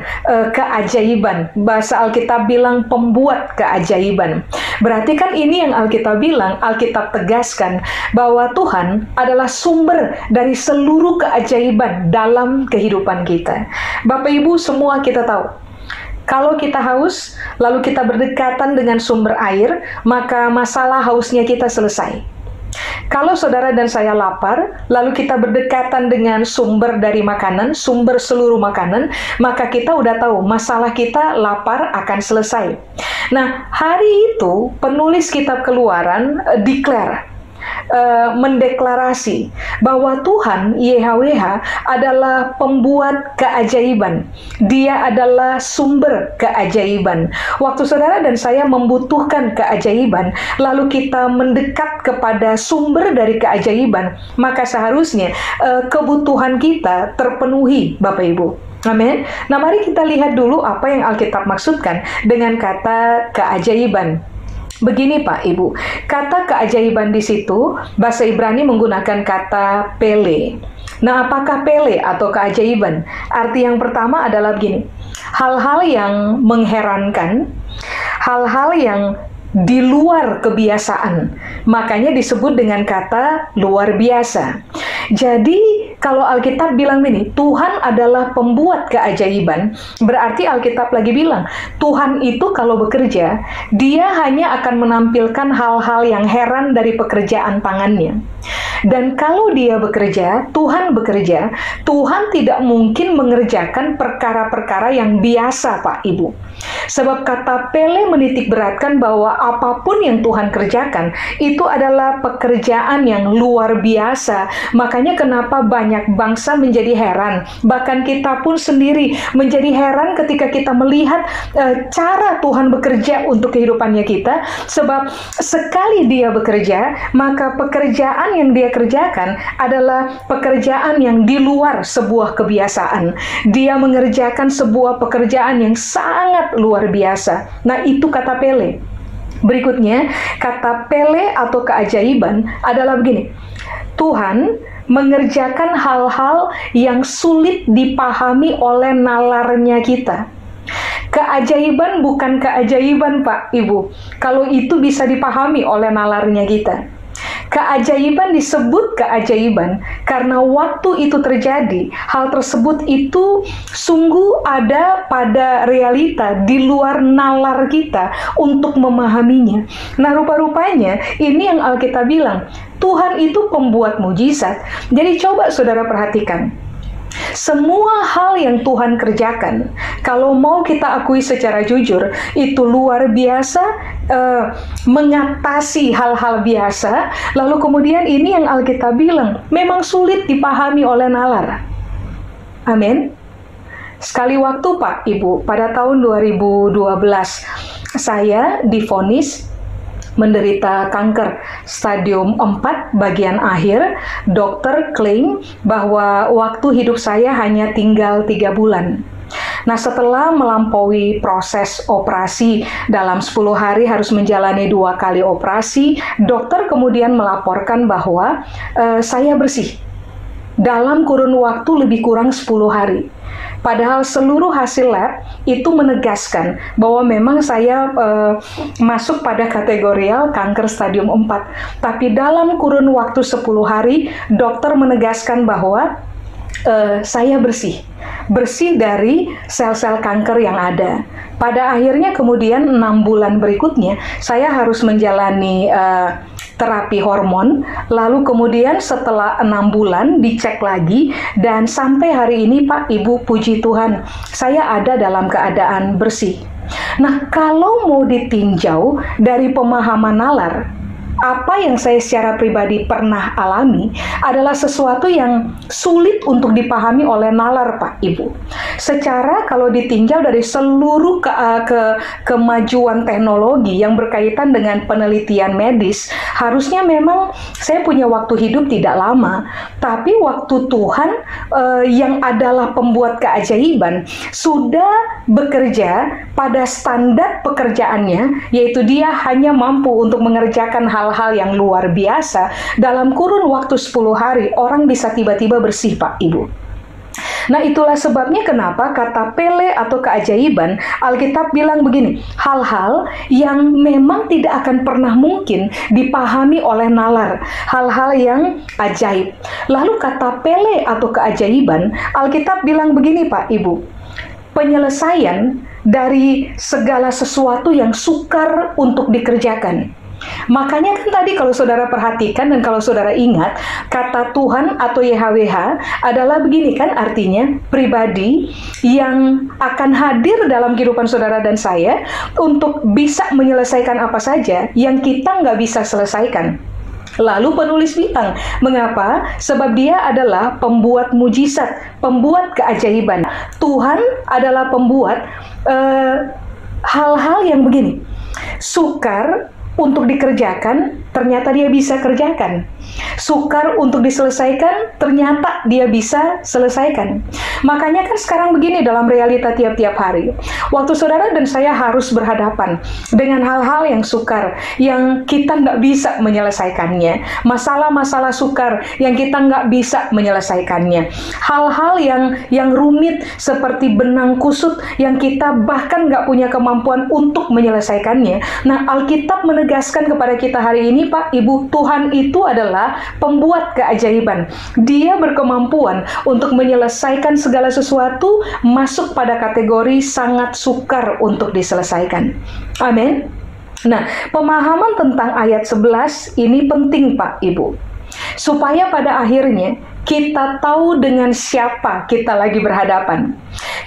keajaiban. Bahasa Alkitab bilang pembuat keajaiban. Berarti kan ini yang Alkitab bilang, Alkitab tegaskan bahwa Tuhan adalah sumber dari seluruh keajaiban dalam kehidupan kita. Bapak Ibu semua kita tahu, kalau kita haus, lalu kita berdekatan dengan sumber air, maka masalah hausnya kita selesai. Kalau saudara dan saya lapar, lalu kita berdekatan dengan sumber dari makanan, sumber seluruh makanan, maka kita udah tahu masalah kita lapar akan selesai. Nah, hari itu penulis kitab Keluaran mendeklarasi bahwa Tuhan YHWH adalah pembuat keajaiban. Dia adalah sumber keajaiban. Waktu saudara dan saya membutuhkan keajaiban, lalu kita mendekat kepada sumber dari keajaiban, maka seharusnya kebutuhan kita terpenuhi, Bapak Ibu. Amin. Nah, mari kita lihat dulu apa yang Alkitab maksudkan dengan kata keajaiban. Begini Pak Ibu, kata keajaiban di situ, bahasa Ibrani menggunakan kata pele. Nah, apakah pele atau keajaiban? Arti yang pertama adalah begini, hal-hal yang mengherankan, hal-hal yang di luar kebiasaan. Makanya disebut dengan kata luar biasa. Jadi, kalau Alkitab bilang ini, Tuhan adalah pembuat keajaiban, berarti Alkitab lagi bilang, Tuhan itu kalau bekerja, dia hanya akan menampilkan hal-hal yang heran dari pekerjaan tangannya. Dan kalau dia bekerja, Tuhan bekerja, Tuhan tidak mungkin mengerjakan perkara-perkara yang biasa, Pak Ibu. Sebab kata Pele menitik beratkan bahwa apapun yang Tuhan kerjakan, itu adalah pekerjaan yang luar biasa. Makanya kenapa banyak bangsa menjadi heran. Bahkan kita pun sendiri menjadi heran ketika kita melihat cara Tuhan bekerja untuk kehidupannya kita. Sebab sekali dia bekerja, maka pekerjaan yang dia kerjakan adalah pekerjaan yang di luar sebuah kebiasaan. Dia mengerjakan sebuah pekerjaan yang sangat luar biasa. Nah, itu kata Pele. Berikutnya, kata Pele atau keajaiban adalah begini. Tuhan mengerjakan hal-hal yang sulit dipahami oleh nalarnya kita. Keajaiban bukan keajaiban, Pak, Ibu, kalau itu bisa dipahami oleh nalarnya kita. Keajaiban disebut keajaiban karena waktu itu terjadi, hal tersebut itu sungguh ada pada realita di luar nalar kita untuk memahaminya. Nah, rupa-rupanya ini yang Alkitab bilang, Tuhan itu pembuat mujizat. Jadi coba saudara perhatikan. Semua hal yang Tuhan kerjakan, kalau mau kita akui secara jujur, itu luar biasa, mengatasi hal-hal biasa. Lalu kemudian ini yang Alkitab bilang, memang sulit dipahami oleh nalar. Amin. Sekali waktu, Pak Ibu, pada tahun 2012, saya divonis menderita kanker stadium 4 bagian akhir. Dokter klaim bahwa waktu hidup saya hanya tinggal 3 bulan. Nah, setelah melampaui proses operasi dalam 10 hari harus menjalani 2 kali operasi, dokter kemudian melaporkan bahwa saya bersih dalam kurun waktu lebih kurang 10 hari. Padahal seluruh hasil lab itu menegaskan bahwa memang saya masuk pada kategorial kanker stadium 4. Tapi dalam kurun waktu 10 hari, dokter menegaskan bahwa saya bersih dari sel-sel kanker yang ada. Pada akhirnya kemudian 6 bulan berikutnya, saya harus menjalani terapi hormon, lalu kemudian setelah 6 bulan dicek lagi, dan sampai hari ini, Pak Ibu, puji Tuhan, saya ada dalam keadaan bersih. Nah, kalau mau ditinjau dari pemahaman nalar, apa yang saya secara pribadi pernah alami adalah sesuatu yang sulit untuk dipahami oleh nalar, Pak Ibu. Secara kalau ditinjau dari seluruh kemajuan teknologi yang berkaitan dengan penelitian medis, harusnya memang saya punya waktu hidup tidak lama. Tapi waktu Tuhan yang adalah pembuat keajaiban sudah bekerja pada standar pekerjaannya, yaitu dia hanya mampu untuk mengerjakan hal-hal yang luar biasa. Dalam kurun waktu 10 hari, orang bisa tiba-tiba bersih, Pak Ibu. Nah, itulah sebabnya kenapa kata Pele atau keajaiban, Alkitab bilang begini, hal-hal yang memang tidak akan pernah mungkin dipahami oleh nalar, hal-hal yang ajaib. Lalu kata Pele atau keajaiban, Alkitab bilang begini, Pak Ibu, penyelesaian dari segala sesuatu yang sukar untuk dikerjakan. Makanya kan tadi kalau saudara perhatikan dan kalau saudara ingat, kata Tuhan atau YHWH adalah begini kan, artinya pribadi yang akan hadir dalam kehidupan saudara dan saya untuk bisa menyelesaikan apa saja yang kita nggak bisa selesaikan. Lalu penulis bilang, mengapa? Sebab dia adalah pembuat mujizat, pembuat keajaiban. Tuhan adalah pembuat hal-hal yang begini, sukar untuk dikerjakan, ternyata dia bisa kerjakan. Sukar untuk diselesaikan, ternyata dia bisa selesaikan. Makanya kan sekarang begini dalam realita tiap-tiap hari. Waktu saudara dan saya harus berhadapan dengan hal-hal yang sukar, yang kita nggak bisa menyelesaikannya. Masalah-masalah sukar yang kita nggak bisa menyelesaikannya. Hal-hal yang rumit seperti benang kusut yang kita bahkan nggak punya kemampuan untuk menyelesaikannya. Nah, Alkitab menegaskan kepada kita hari ini ini Pak Ibu, Tuhan itu adalah pembuat keajaiban. Dia berkemampuan untuk menyelesaikan segala sesuatu masuk pada kategori sangat sukar untuk diselesaikan. Amin. Nah, pemahaman tentang ayat 11 ini penting Pak Ibu, supaya pada akhirnya kita tahu dengan siapa kita lagi berhadapan.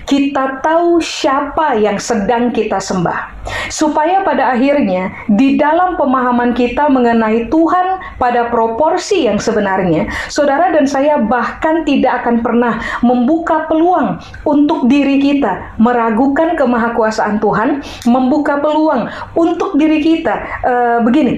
Kita tahu siapa yang sedang kita sembah. Supaya pada akhirnya di dalam pemahaman kita mengenai Tuhan pada proporsi yang sebenarnya, saudara dan saya bahkan tidak akan pernah membuka peluang untuk diri kita meragukan kemahakuasaan Tuhan, membuka peluang untuk diri kita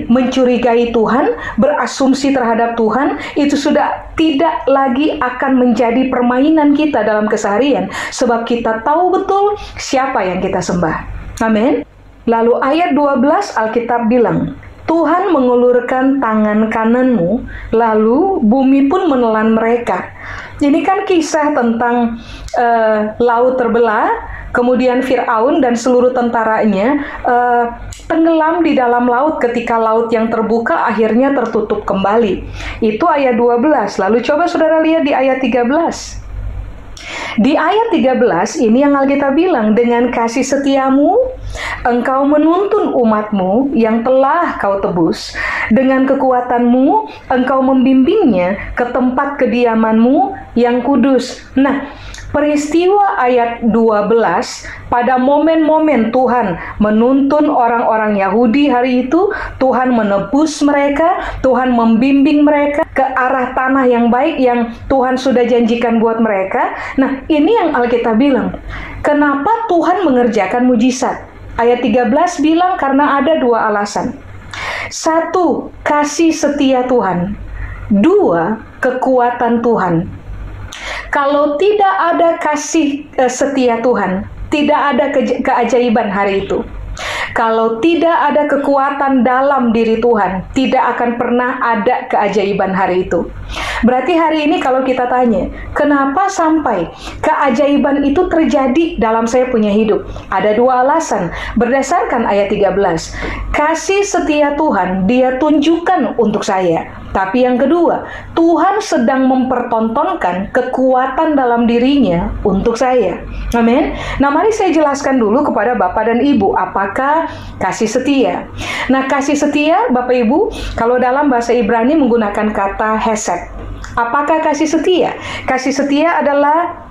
mencurigai Tuhan, berasumsi terhadap Tuhan. Itu sudah tidak lagi akan menjadi permainan kita dalam keseharian, sebab kita tahu betul siapa yang kita sembah. Amin. Lalu ayat 12 Alkitab bilang, Tuhan mengulurkan tangan kananmu, lalu bumi pun menelan mereka. Ini kan kisah tentang laut terbelah, kemudian Fir'aun dan seluruh tentaranya tenggelam di dalam laut ketika laut yang terbuka akhirnya tertutup kembali. Itu ayat 12. Lalu coba saudara lihat di ayat 13. Di ayat 13 ini yang Alkitab bilang, dengan kasih setiamu engkau menuntun umatmu yang telah kau tebus, dengan kekuatanmu engkau membimbingnya ke tempat kediamanmu yang kudus. Nah, peristiwa ayat 12 pada momen-momen Tuhan menuntun orang-orang Yahudi hari itu, Tuhan menebus mereka, Tuhan membimbing mereka ke arah tanah yang baik yang Tuhan sudah janjikan buat mereka. Nah, ini yang Alkitab bilang, kenapa Tuhan mengerjakan mujizat? Ayat 13 bilang karena ada dua alasan. Satu, kasih setia Tuhan. Dua, kekuatan Tuhan. Kalau tidak ada kasih setia Tuhan, tidak ada keajaiban hari itu. Kalau tidak ada kekuatan dalam diri Tuhan, tidak akan pernah ada keajaiban hari itu. Berarti hari ini kalau kita tanya, kenapa sampai keajaiban itu terjadi dalam saya punya hidup? Ada dua alasan, berdasarkan ayat 13. Kasih setia Tuhan, Dia tunjukkan untuk saya. Tapi yang kedua, Tuhan sedang mempertontonkan kekuatan dalam dirinya untuk saya. Amin. Nah, mari saya jelaskan dulu kepada Bapak dan Ibu, apakah kasih setia. Nah, kasih setia, Bapak Ibu, kalau dalam bahasa Ibrani menggunakan kata hesed. Apakah kasih setia? Kasih setia adalah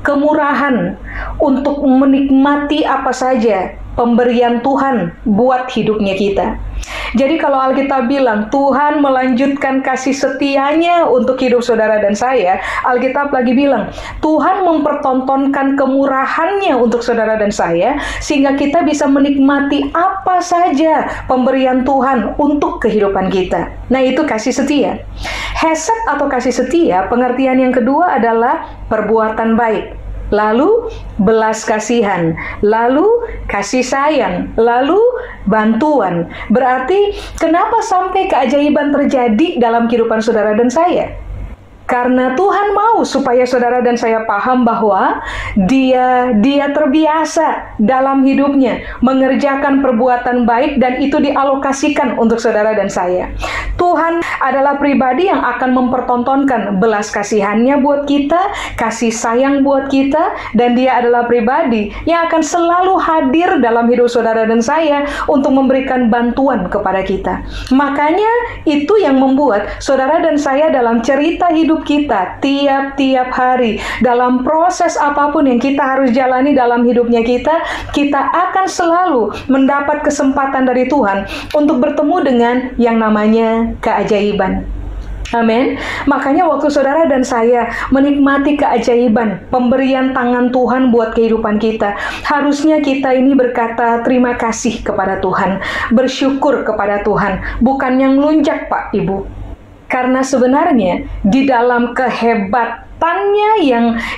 kemurahan untuk menikmati apa saja pemberian Tuhan buat hidupnya kita. Jadi kalau Alkitab bilang Tuhan melanjutkan kasih setianya untuk hidup saudara dan saya, Alkitab lagi bilang Tuhan mempertontonkan kemurahannya untuk saudara dan saya, sehingga kita bisa menikmati apa saja pemberian Tuhan untuk kehidupan kita. Nah, itu kasih setia. Hesed atau kasih setia, pengertian yang kedua adalah perbuatan baik, lalu belas kasihan, lalu kasih sayang, lalu bantuan. Berarti kenapa sampai keajaiban terjadi dalam kehidupan saudara dan saya? Karena Tuhan mau supaya saudara dan saya paham bahwa Dia terbiasa dalam hidupnya mengerjakan perbuatan baik, dan itu dialokasikan untuk saudara dan saya. Tuhan adalah pribadi yang akan mempertontonkan belas kasihannya buat kita, kasih sayang buat kita, dan Dia adalah pribadi yang akan selalu hadir dalam hidup saudara dan saya untuk memberikan bantuan kepada kita. Makanya itu yang membuat saudara dan saya dalam cerita hidup kita tiap-tiap hari, dalam proses apapun yang kita harus jalani dalam hidupnya kita akan selalu mendapat kesempatan dari Tuhan untuk bertemu dengan yang namanya keajaiban. Amin. Makanya waktu saudara dan saya menikmati keajaiban pemberian tangan Tuhan buat kehidupan kita, harusnya kita ini berkata terima kasih kepada Tuhan, bersyukur kepada Tuhan, bukan yang lunjak Pak Ibu. Karena sebenarnya di dalam kehebatannya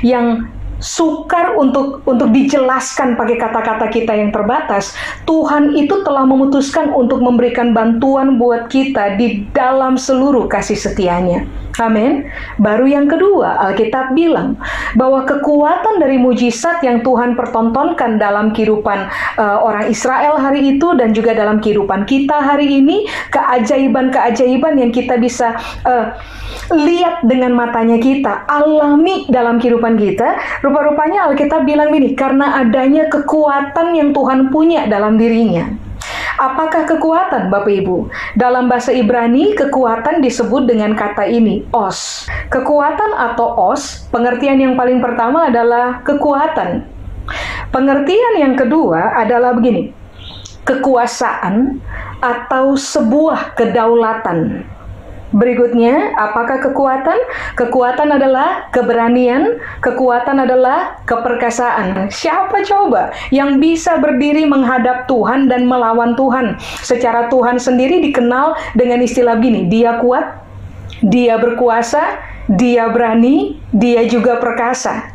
yang sukar untuk dijelaskan pakai kata-kata kita yang terbatas, Tuhan itu telah memutuskan untuk memberikan bantuan buat kita di dalam seluruh kasih setianya. Amin. Baru yang kedua, Alkitab bilang bahwa kekuatan dari mujizat yang Tuhan pertontonkan dalam kehidupan orang Israel hari itu dan juga dalam kehidupan kita hari ini, keajaiban-keajaiban yang kita bisa lihat dengan matanya kita, alami dalam kehidupan kita, rupa-rupanya Alkitab bilang ini, karena adanya kekuatan yang Tuhan punya dalam dirinya. Apakah kekuatan, Bapak Ibu? Dalam bahasa Ibrani, kekuatan disebut dengan kata ini, os. Kekuatan atau os, pengertian yang paling pertama adalah kekuatan. Pengertian yang kedua adalah begini, kekuasaan atau sebuah kedaulatan. Berikutnya, apakah kekuatan? Kekuatan adalah keberanian, kekuatan adalah keperkasaan. Siapa coba yang bisa berdiri menghadap Tuhan dan melawan Tuhan? Secara Tuhan sendiri dikenal dengan istilah begini, dia kuat, dia berkuasa, dia berani, dia juga perkasa.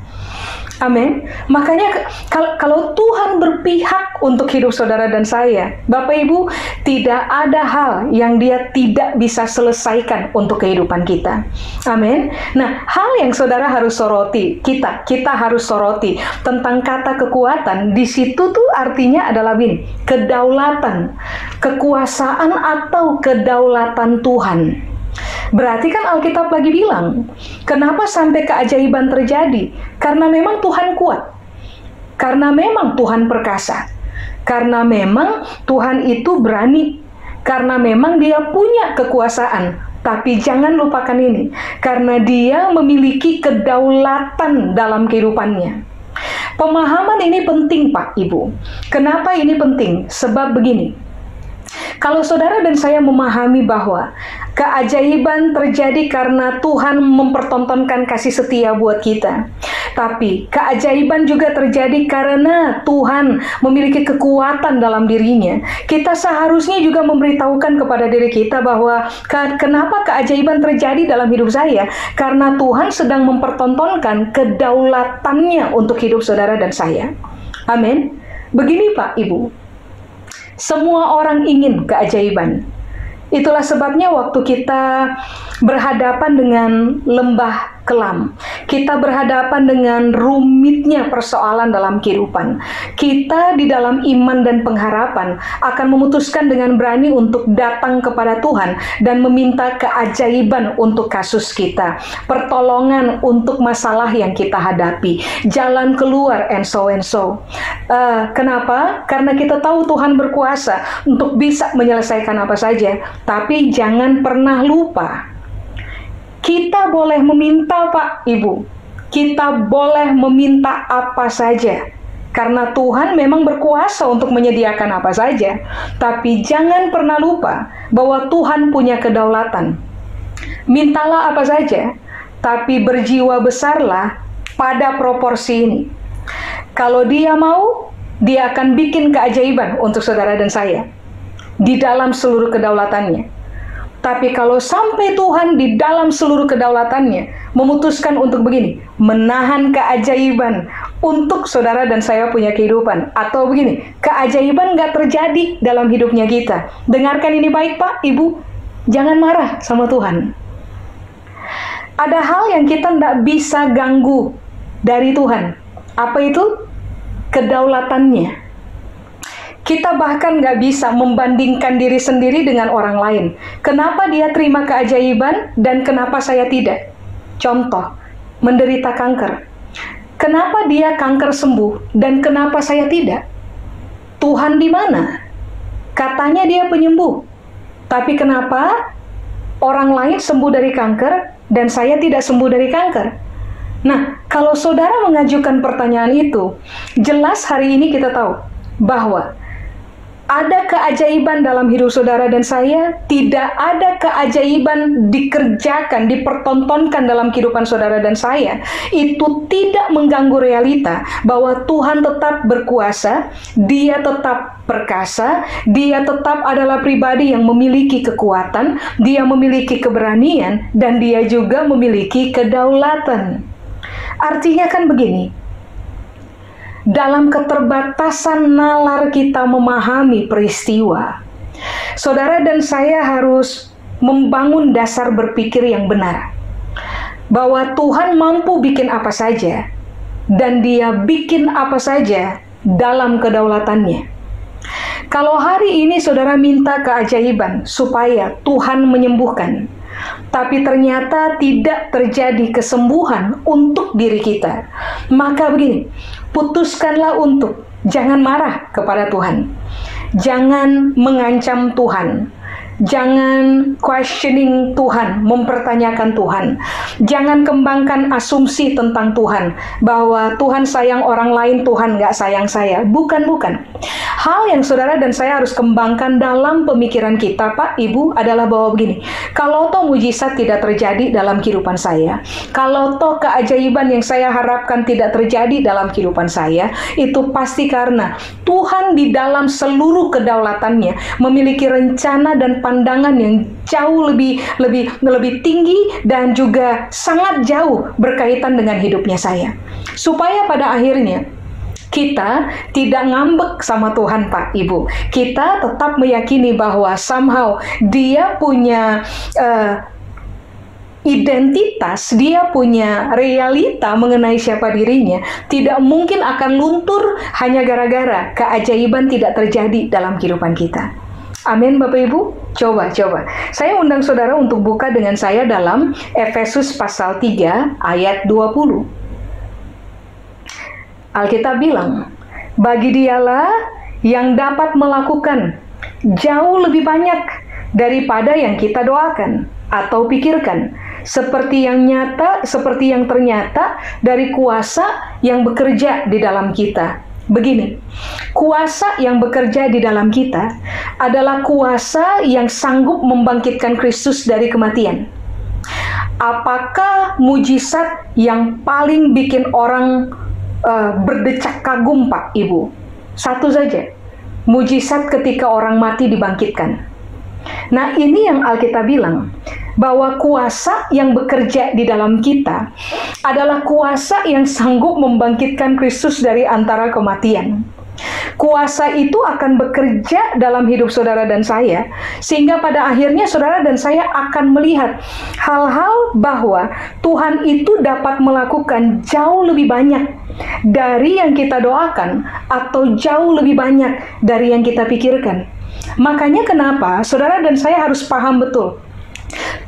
Amin. Makanya kalau Tuhan berpihak untuk hidup saudara dan saya, Bapak Ibu, tidak ada hal yang dia tidak bisa selesaikan untuk kehidupan kita. Amin. Nah, hal yang saudara harus soroti, kita harus soroti tentang kata kekuatan, di situ tuh artinya adalah ini, kedaulatan, kekuasaan atau kedaulatan Tuhan. Berarti kan Alkitab lagi bilang, kenapa sampai keajaiban terjadi? Karena memang Tuhan kuat. Karena memang Tuhan perkasa. Karena memang Tuhan itu berani. Karena memang dia punya kekuasaan. Tapi jangan lupakan ini, karena dia memiliki kedaulatan dalam kehidupannya. Pemahaman ini penting, Pak, Ibu. Kenapa ini penting? Sebab begini. Kalau saudara dan saya memahami bahwa keajaiban terjadi karena Tuhan mempertontonkan kasih setia buat kita. Tapi keajaiban juga terjadi karena Tuhan memiliki kekuatan dalam dirinya. Kita seharusnya juga memberitahukan kepada diri kita bahwa kenapa keajaiban terjadi dalam hidup saya? Karena Tuhan sedang mempertontonkan kedaulatannya untuk hidup saudara dan saya. Amin. Begini Pak, Ibu. Semua orang ingin keajaiban. Itulah sebabnya waktu kita berhadapan dengan lembah kelam, kita berhadapan dengan rumitnya persoalan dalam kehidupan, kita di dalam iman dan pengharapan akan memutuskan dengan berani untuk datang kepada Tuhan dan meminta keajaiban untuk kasus kita, pertolongan untuk masalah yang kita hadapi, jalan keluar, and so. Kenapa? Karena kita tahu Tuhan berkuasa untuk bisa menyelesaikan apa saja. Tapi jangan pernah lupa, kita boleh meminta, Pak, Ibu. Kita boleh meminta apa saja. Karena Tuhan memang berkuasa untuk menyediakan apa saja. Tapi jangan pernah lupa bahwa Tuhan punya kedaulatan. Mintalah apa saja, tapi berjiwa besarlah pada proporsi ini. Kalau dia mau, dia akan bikin keajaiban untuk saudara dan saya di dalam seluruh kedaulatannya. Tapi kalau sampai Tuhan di dalam seluruh kedaulatannya memutuskan untuk begini, menahan keajaiban untuk saudara dan saya punya kehidupan, atau begini, keajaiban gak terjadi dalam hidupnya kita. Dengarkan ini baik Pak, Ibu, jangan marah sama Tuhan. Ada hal yang kita gak bisa ganggu dari Tuhan. Apa itu? Kedaulatannya. Kita bahkan nggak bisa membandingkan diri sendiri dengan orang lain. Kenapa dia terima keajaiban dan kenapa saya tidak? Contoh, menderita kanker. Kenapa dia kanker sembuh dan kenapa saya tidak? Tuhan di mana? Katanya dia penyembuh. Tapi kenapa orang lain sembuh dari kanker dan saya tidak sembuh dari kanker? Nah, kalau saudara mengajukan pertanyaan itu, jelas hari ini kita tahu bahwa ada keajaiban dalam hidup saudara dan saya, tidak ada keajaiban dikerjakan, dipertontonkan dalam kehidupan saudara dan saya. Itu tidak mengganggu realita bahwa Tuhan tetap berkuasa, dia tetap perkasa, dia tetap adalah pribadi yang memiliki kekuatan, dia memiliki keberanian, dan dia juga memiliki kedaulatan. Artinya kan begini, dalam keterbatasan nalar kita memahami peristiwa, saudara dan saya harus membangun dasar berpikir yang benar. bahwa Tuhan mampu bikin apa saja, dan Dia bikin apa saja dalam kedaulatannya. Kalau hari ini saudara minta keajaiban supaya Tuhan menyembuhkan, tapi ternyata tidak terjadi kesembuhan untuk diri kita, maka begini, putuskanlah untuk jangan marah kepada Tuhan, jangan mengancam Tuhan, jangan questioning Tuhan, mempertanyakan Tuhan. Jangan kembangkan asumsi tentang Tuhan, bahwa Tuhan sayang orang lain, Tuhan nggak sayang saya. Bukan. Hal yang saudara dan saya harus kembangkan dalam pemikiran kita, Pak, Ibu, adalah bahwa begini, kalau toh mujizat tidak terjadi dalam kehidupan saya, kalau toh keajaiban yang saya harapkan tidak terjadi dalam kehidupan saya, itu pasti karena Tuhan di dalam seluruh kedaulatannya memiliki rencana dan pandangan yang jauh lebih tinggi dan juga sangat jauh berkaitan dengan hidupnya saya. Supaya pada akhirnya kita tidak ngambek sama Tuhan, Pak, Ibu. Kita tetap meyakini bahwa somehow Dia punya identitas, Dia punya realita mengenai siapa dirinya. Tidak mungkin akan luntur hanya gara-gara keajaiban tidak terjadi dalam kehidupan kita. Amin, Bapak Ibu. Coba. Saya undang saudara untuk buka dengan saya dalam Efesus pasal 3 ayat 20. Alkitab bilang, bagi Dialah yang dapat melakukan jauh lebih banyak daripada yang kita doakan atau pikirkan, seperti yang ternyata dari kuasa yang bekerja di dalam kita. Begini, kuasa yang bekerja di dalam kita adalah kuasa yang sanggup membangkitkan Kristus dari kematian. Apakah mujizat yang paling bikin orang berdecak kagum, Pak, Ibu? Satu saja, mujizat ketika orang mati dibangkitkan. Nah, ini yang Alkitab bilang, bahwa kuasa yang bekerja di dalam kita adalah kuasa yang sanggup membangkitkan Kristus dari antara kematian. Kuasa itu akan bekerja dalam hidup saudara dan saya, sehingga pada akhirnya saudara dan saya akan melihat hal-hal bahwa Tuhan itu dapat melakukan jauh lebih banyak dari yang kita doakan atau jauh lebih banyak dari yang kita pikirkan. Makanya kenapa saudara dan saya harus paham betul,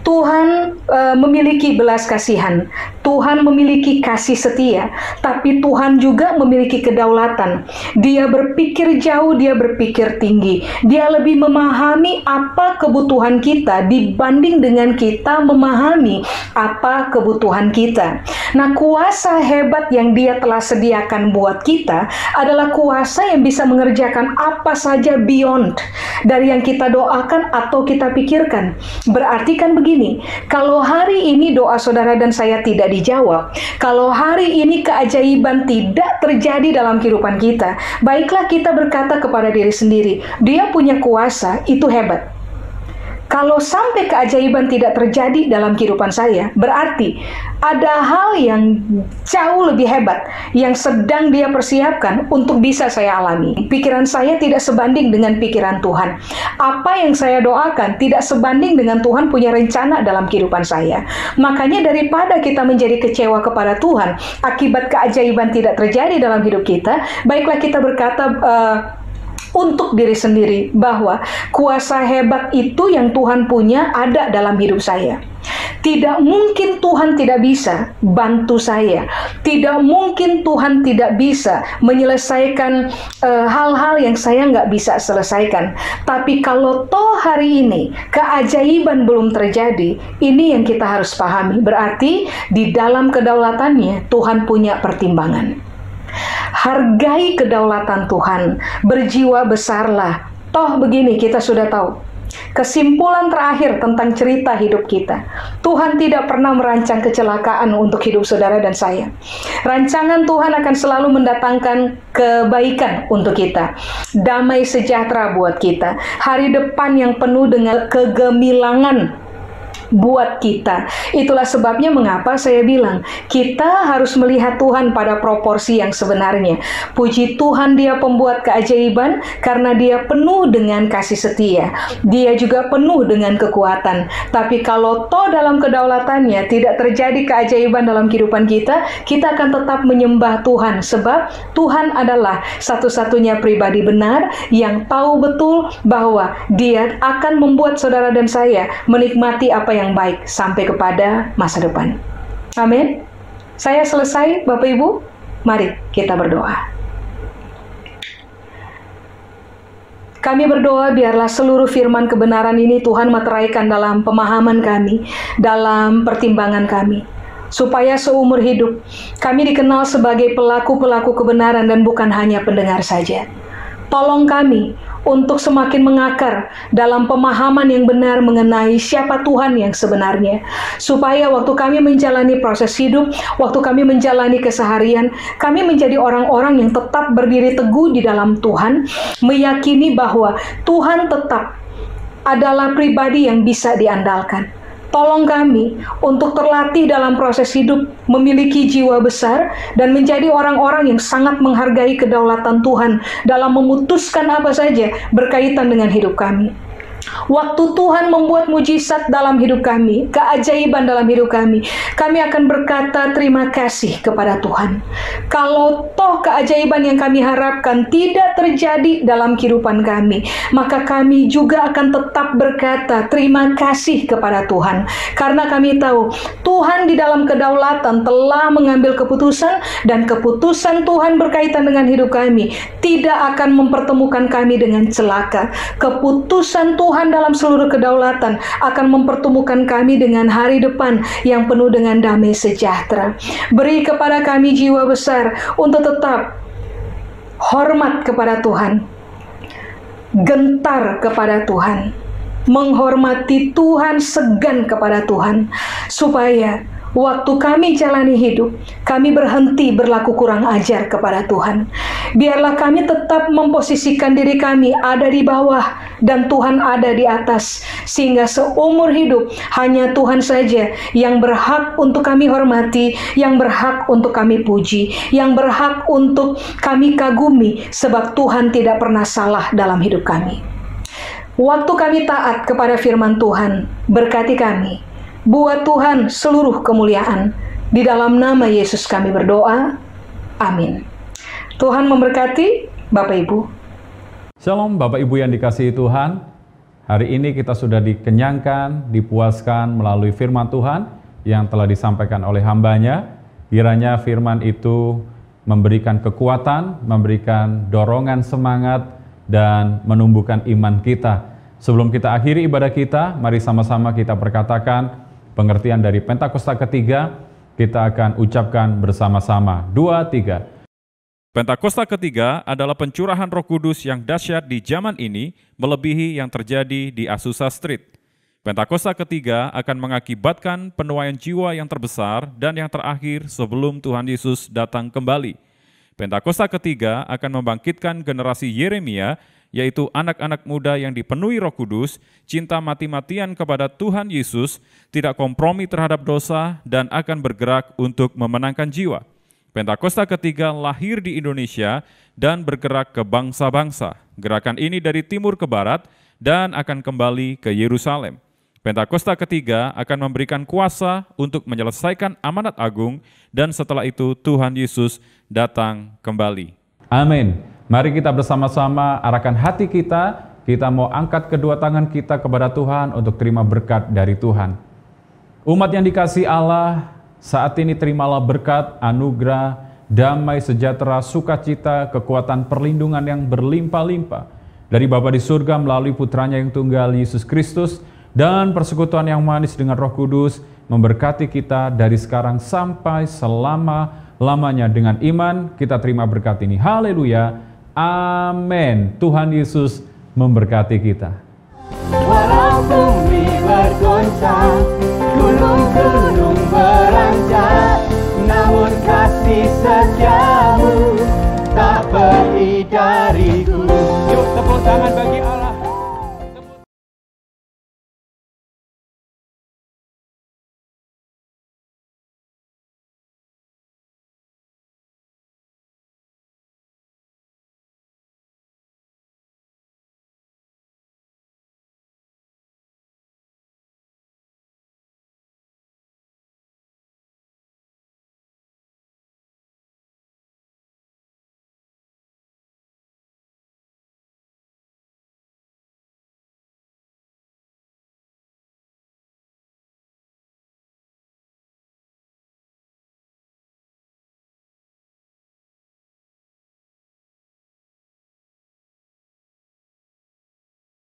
Tuhan memiliki belas kasihan, Tuhan memiliki kasih setia, tapi Tuhan juga memiliki kedaulatan. Dia berpikir jauh, Dia berpikir tinggi. Dia lebih memahami apa kebutuhan kita dibanding dengan kita memahami apa kebutuhan kita. Nah, kuasa hebat yang Dia telah sediakan buat kita adalah kuasa yang bisa mengerjakan apa saja beyond dari yang kita doakan atau kita pikirkan. Berarti kan begini, kalau hari ini doa saudara dan saya tidak dijawab, kalau hari ini keajaiban tidak terjadi dalam kehidupan kita, baiklah kita berkata kepada diri sendiri, Dia punya kuasa, itu hebat. Kalau sampai keajaiban tidak terjadi dalam kehidupan saya, berarti ada hal yang jauh lebih hebat yang sedang Dia persiapkan untuk bisa saya alami. Pikiran saya tidak sebanding dengan pikiran Tuhan. Apa yang saya doakan tidak sebanding dengan Tuhan punya rencana dalam kehidupan saya. Makanya daripada kita menjadi kecewa kepada Tuhan akibat keajaiban tidak terjadi dalam hidup kita, baiklah kita berkata untuk diri sendiri bahwa kuasa hebat itu yang Tuhan punya ada dalam hidup saya. Tidak mungkin Tuhan tidak bisa bantu saya. Tidak mungkin Tuhan tidak bisa menyelesaikan hal-hal yang saya nggak bisa selesaikan. Tapi kalau toh hari ini keajaiban belum terjadi, ini yang kita harus pahami. Berarti di dalam kedaulatannya Tuhan punya pertimbangan. Hargai kedaulatan Tuhan, berjiwa besarlah. Toh begini, kita sudah tahu. Kesimpulan terakhir tentang cerita hidup kita, Tuhan tidak pernah merancang kecelakaan untuk hidup saudara dan saya. Rancangan Tuhan akan selalu mendatangkan kebaikan untuk kita, damai sejahtera buat kita, hari depan yang penuh dengan kegemilangan buat kita. Itulah sebabnya mengapa saya bilang, kita harus melihat Tuhan pada proporsi yang sebenarnya. Puji Tuhan, Dia pembuat keajaiban karena Dia penuh dengan kasih setia. Dia juga penuh dengan kekuatan. Tapi kalau toh dalam kedaulatannya tidak terjadi keajaiban dalam kehidupan kita, kita akan tetap menyembah Tuhan. Sebab Tuhan adalah satu-satunya pribadi benar yang tahu betul bahwa Dia akan membuat saudara dan saya menikmati apa yang baik sampai kepada masa depan. Amin. Saya selesai, Bapak Ibu. Mari kita berdoa. Kami berdoa biarlah seluruh firman kebenaran ini Tuhan materaikan dalam pemahaman kami, dalam pertimbangan kami. Supaya seumur hidup kami dikenal sebagai pelaku-pelaku kebenaran dan bukan hanya pendengar saja. Tolong kami untuk semakin mengakar dalam pemahaman yang benar mengenai siapa Tuhan yang sebenarnya. Supaya waktu kami menjalani proses hidup, waktu kami menjalani keseharian, kami menjadi orang-orang yang tetap berdiri teguh di dalam Tuhan, meyakini bahwa Tuhan tetap adalah pribadi yang bisa diandalkan. Tolong kami untuk terlatih dalam proses hidup, memiliki jiwa besar, dan menjadi orang-orang yang sangat menghargai kedaulatan Tuhan dalam memutuskan apa saja berkaitan dengan hidup kami. Waktu Tuhan membuat mujizat dalam hidup kami, keajaiban dalam hidup kami akan berkata terima kasih kepada Tuhan. Kalau toh keajaiban yang kami harapkan tidak terjadi dalam kehidupan kami, maka kami juga akan tetap berkata terima kasih kepada Tuhan. Karena kami tahu Tuhan di dalam kedaulatan telah mengambil keputusan, dan keputusan Tuhan berkaitan dengan hidup kami tidak akan mempertemukan kami dengan celaka. Keputusan Tuhan dalam seluruh kedaulatan akan mempertemukan kami dengan hari depan yang penuh dengan damai sejahtera. Beri kepada kami jiwa besar untuk tetap hormat kepada Tuhan, gentar kepada Tuhan, menghormati Tuhan, segan kepada Tuhan, supaya waktu kami jalani hidup, kami berhenti berlaku kurang ajar kepada Tuhan. Biarlah kami tetap memposisikan diri kami ada di bawah dan Tuhan ada di atas, sehingga seumur hidup hanya Tuhan saja yang berhak untuk kami hormati, yang berhak untuk kami puji, yang berhak untuk kami kagumi, sebab Tuhan tidak pernah salah dalam hidup kami. Waktu kami taat kepada firman Tuhan, berkati kami. Buat Tuhan seluruh kemuliaan. Di dalam nama Yesus kami berdoa. Amin. Tuhan memberkati Bapak Ibu. Shalom Bapak Ibu yang dikasihi Tuhan. Hari ini kita sudah dikenyangkan, dipuaskan melalui firman Tuhan yang telah disampaikan oleh hambanya. Kiranya firman itu memberikan kekuatan, memberikan dorongan semangat, dan menumbuhkan iman kita. Sebelum kita akhiri ibadah kita, mari sama-sama kita perkatakan pengertian dari Pentakosta ketiga, kita akan ucapkan bersama-sama. 2, 3. Pentakosta ketiga adalah pencurahan Roh Kudus yang dahsyat di zaman ini, melebihi yang terjadi di Azusa Street. Pentakosta ketiga akan mengakibatkan penuaian jiwa yang terbesar dan yang terakhir sebelum Tuhan Yesus datang kembali. Pentakosta ketiga akan membangkitkan generasi Yeremia, yaitu anak-anak muda yang dipenuhi Roh Kudus, cinta mati-matian kepada Tuhan Yesus, tidak kompromi terhadap dosa, dan akan bergerak untuk memenangkan jiwa. Pentakosta ketiga lahir di Indonesia dan bergerak ke bangsa-bangsa. Gerakan ini dari timur ke barat dan akan kembali ke Yerusalem. Pentakosta ketiga akan memberikan kuasa untuk menyelesaikan amanat agung, dan setelah itu Tuhan Yesus datang kembali. Amin. Mari kita bersama-sama arahkan hati kita. Kita mau angkat kedua tangan kita kepada Tuhan untuk terima berkat dari Tuhan. Umat yang dikasihi Allah, saat ini terimalah berkat, anugerah, damai, sejahtera, sukacita, kekuatan perlindungan yang berlimpah-limpah dari Bapa di surga melalui putranya yang tunggal, Yesus Kristus, dan persekutuan yang manis dengan Roh Kudus memberkati kita dari sekarang sampai selama-lamanya. Dengan iman kita terima berkat ini. Haleluya. Amin. Tuhan Yesus memberkati kita. Walau bumi bergoncang, gunung-gunung beranjak, namun kasih setiamu tak pergi dariku. Yuk tepuk tangan bagi Allah.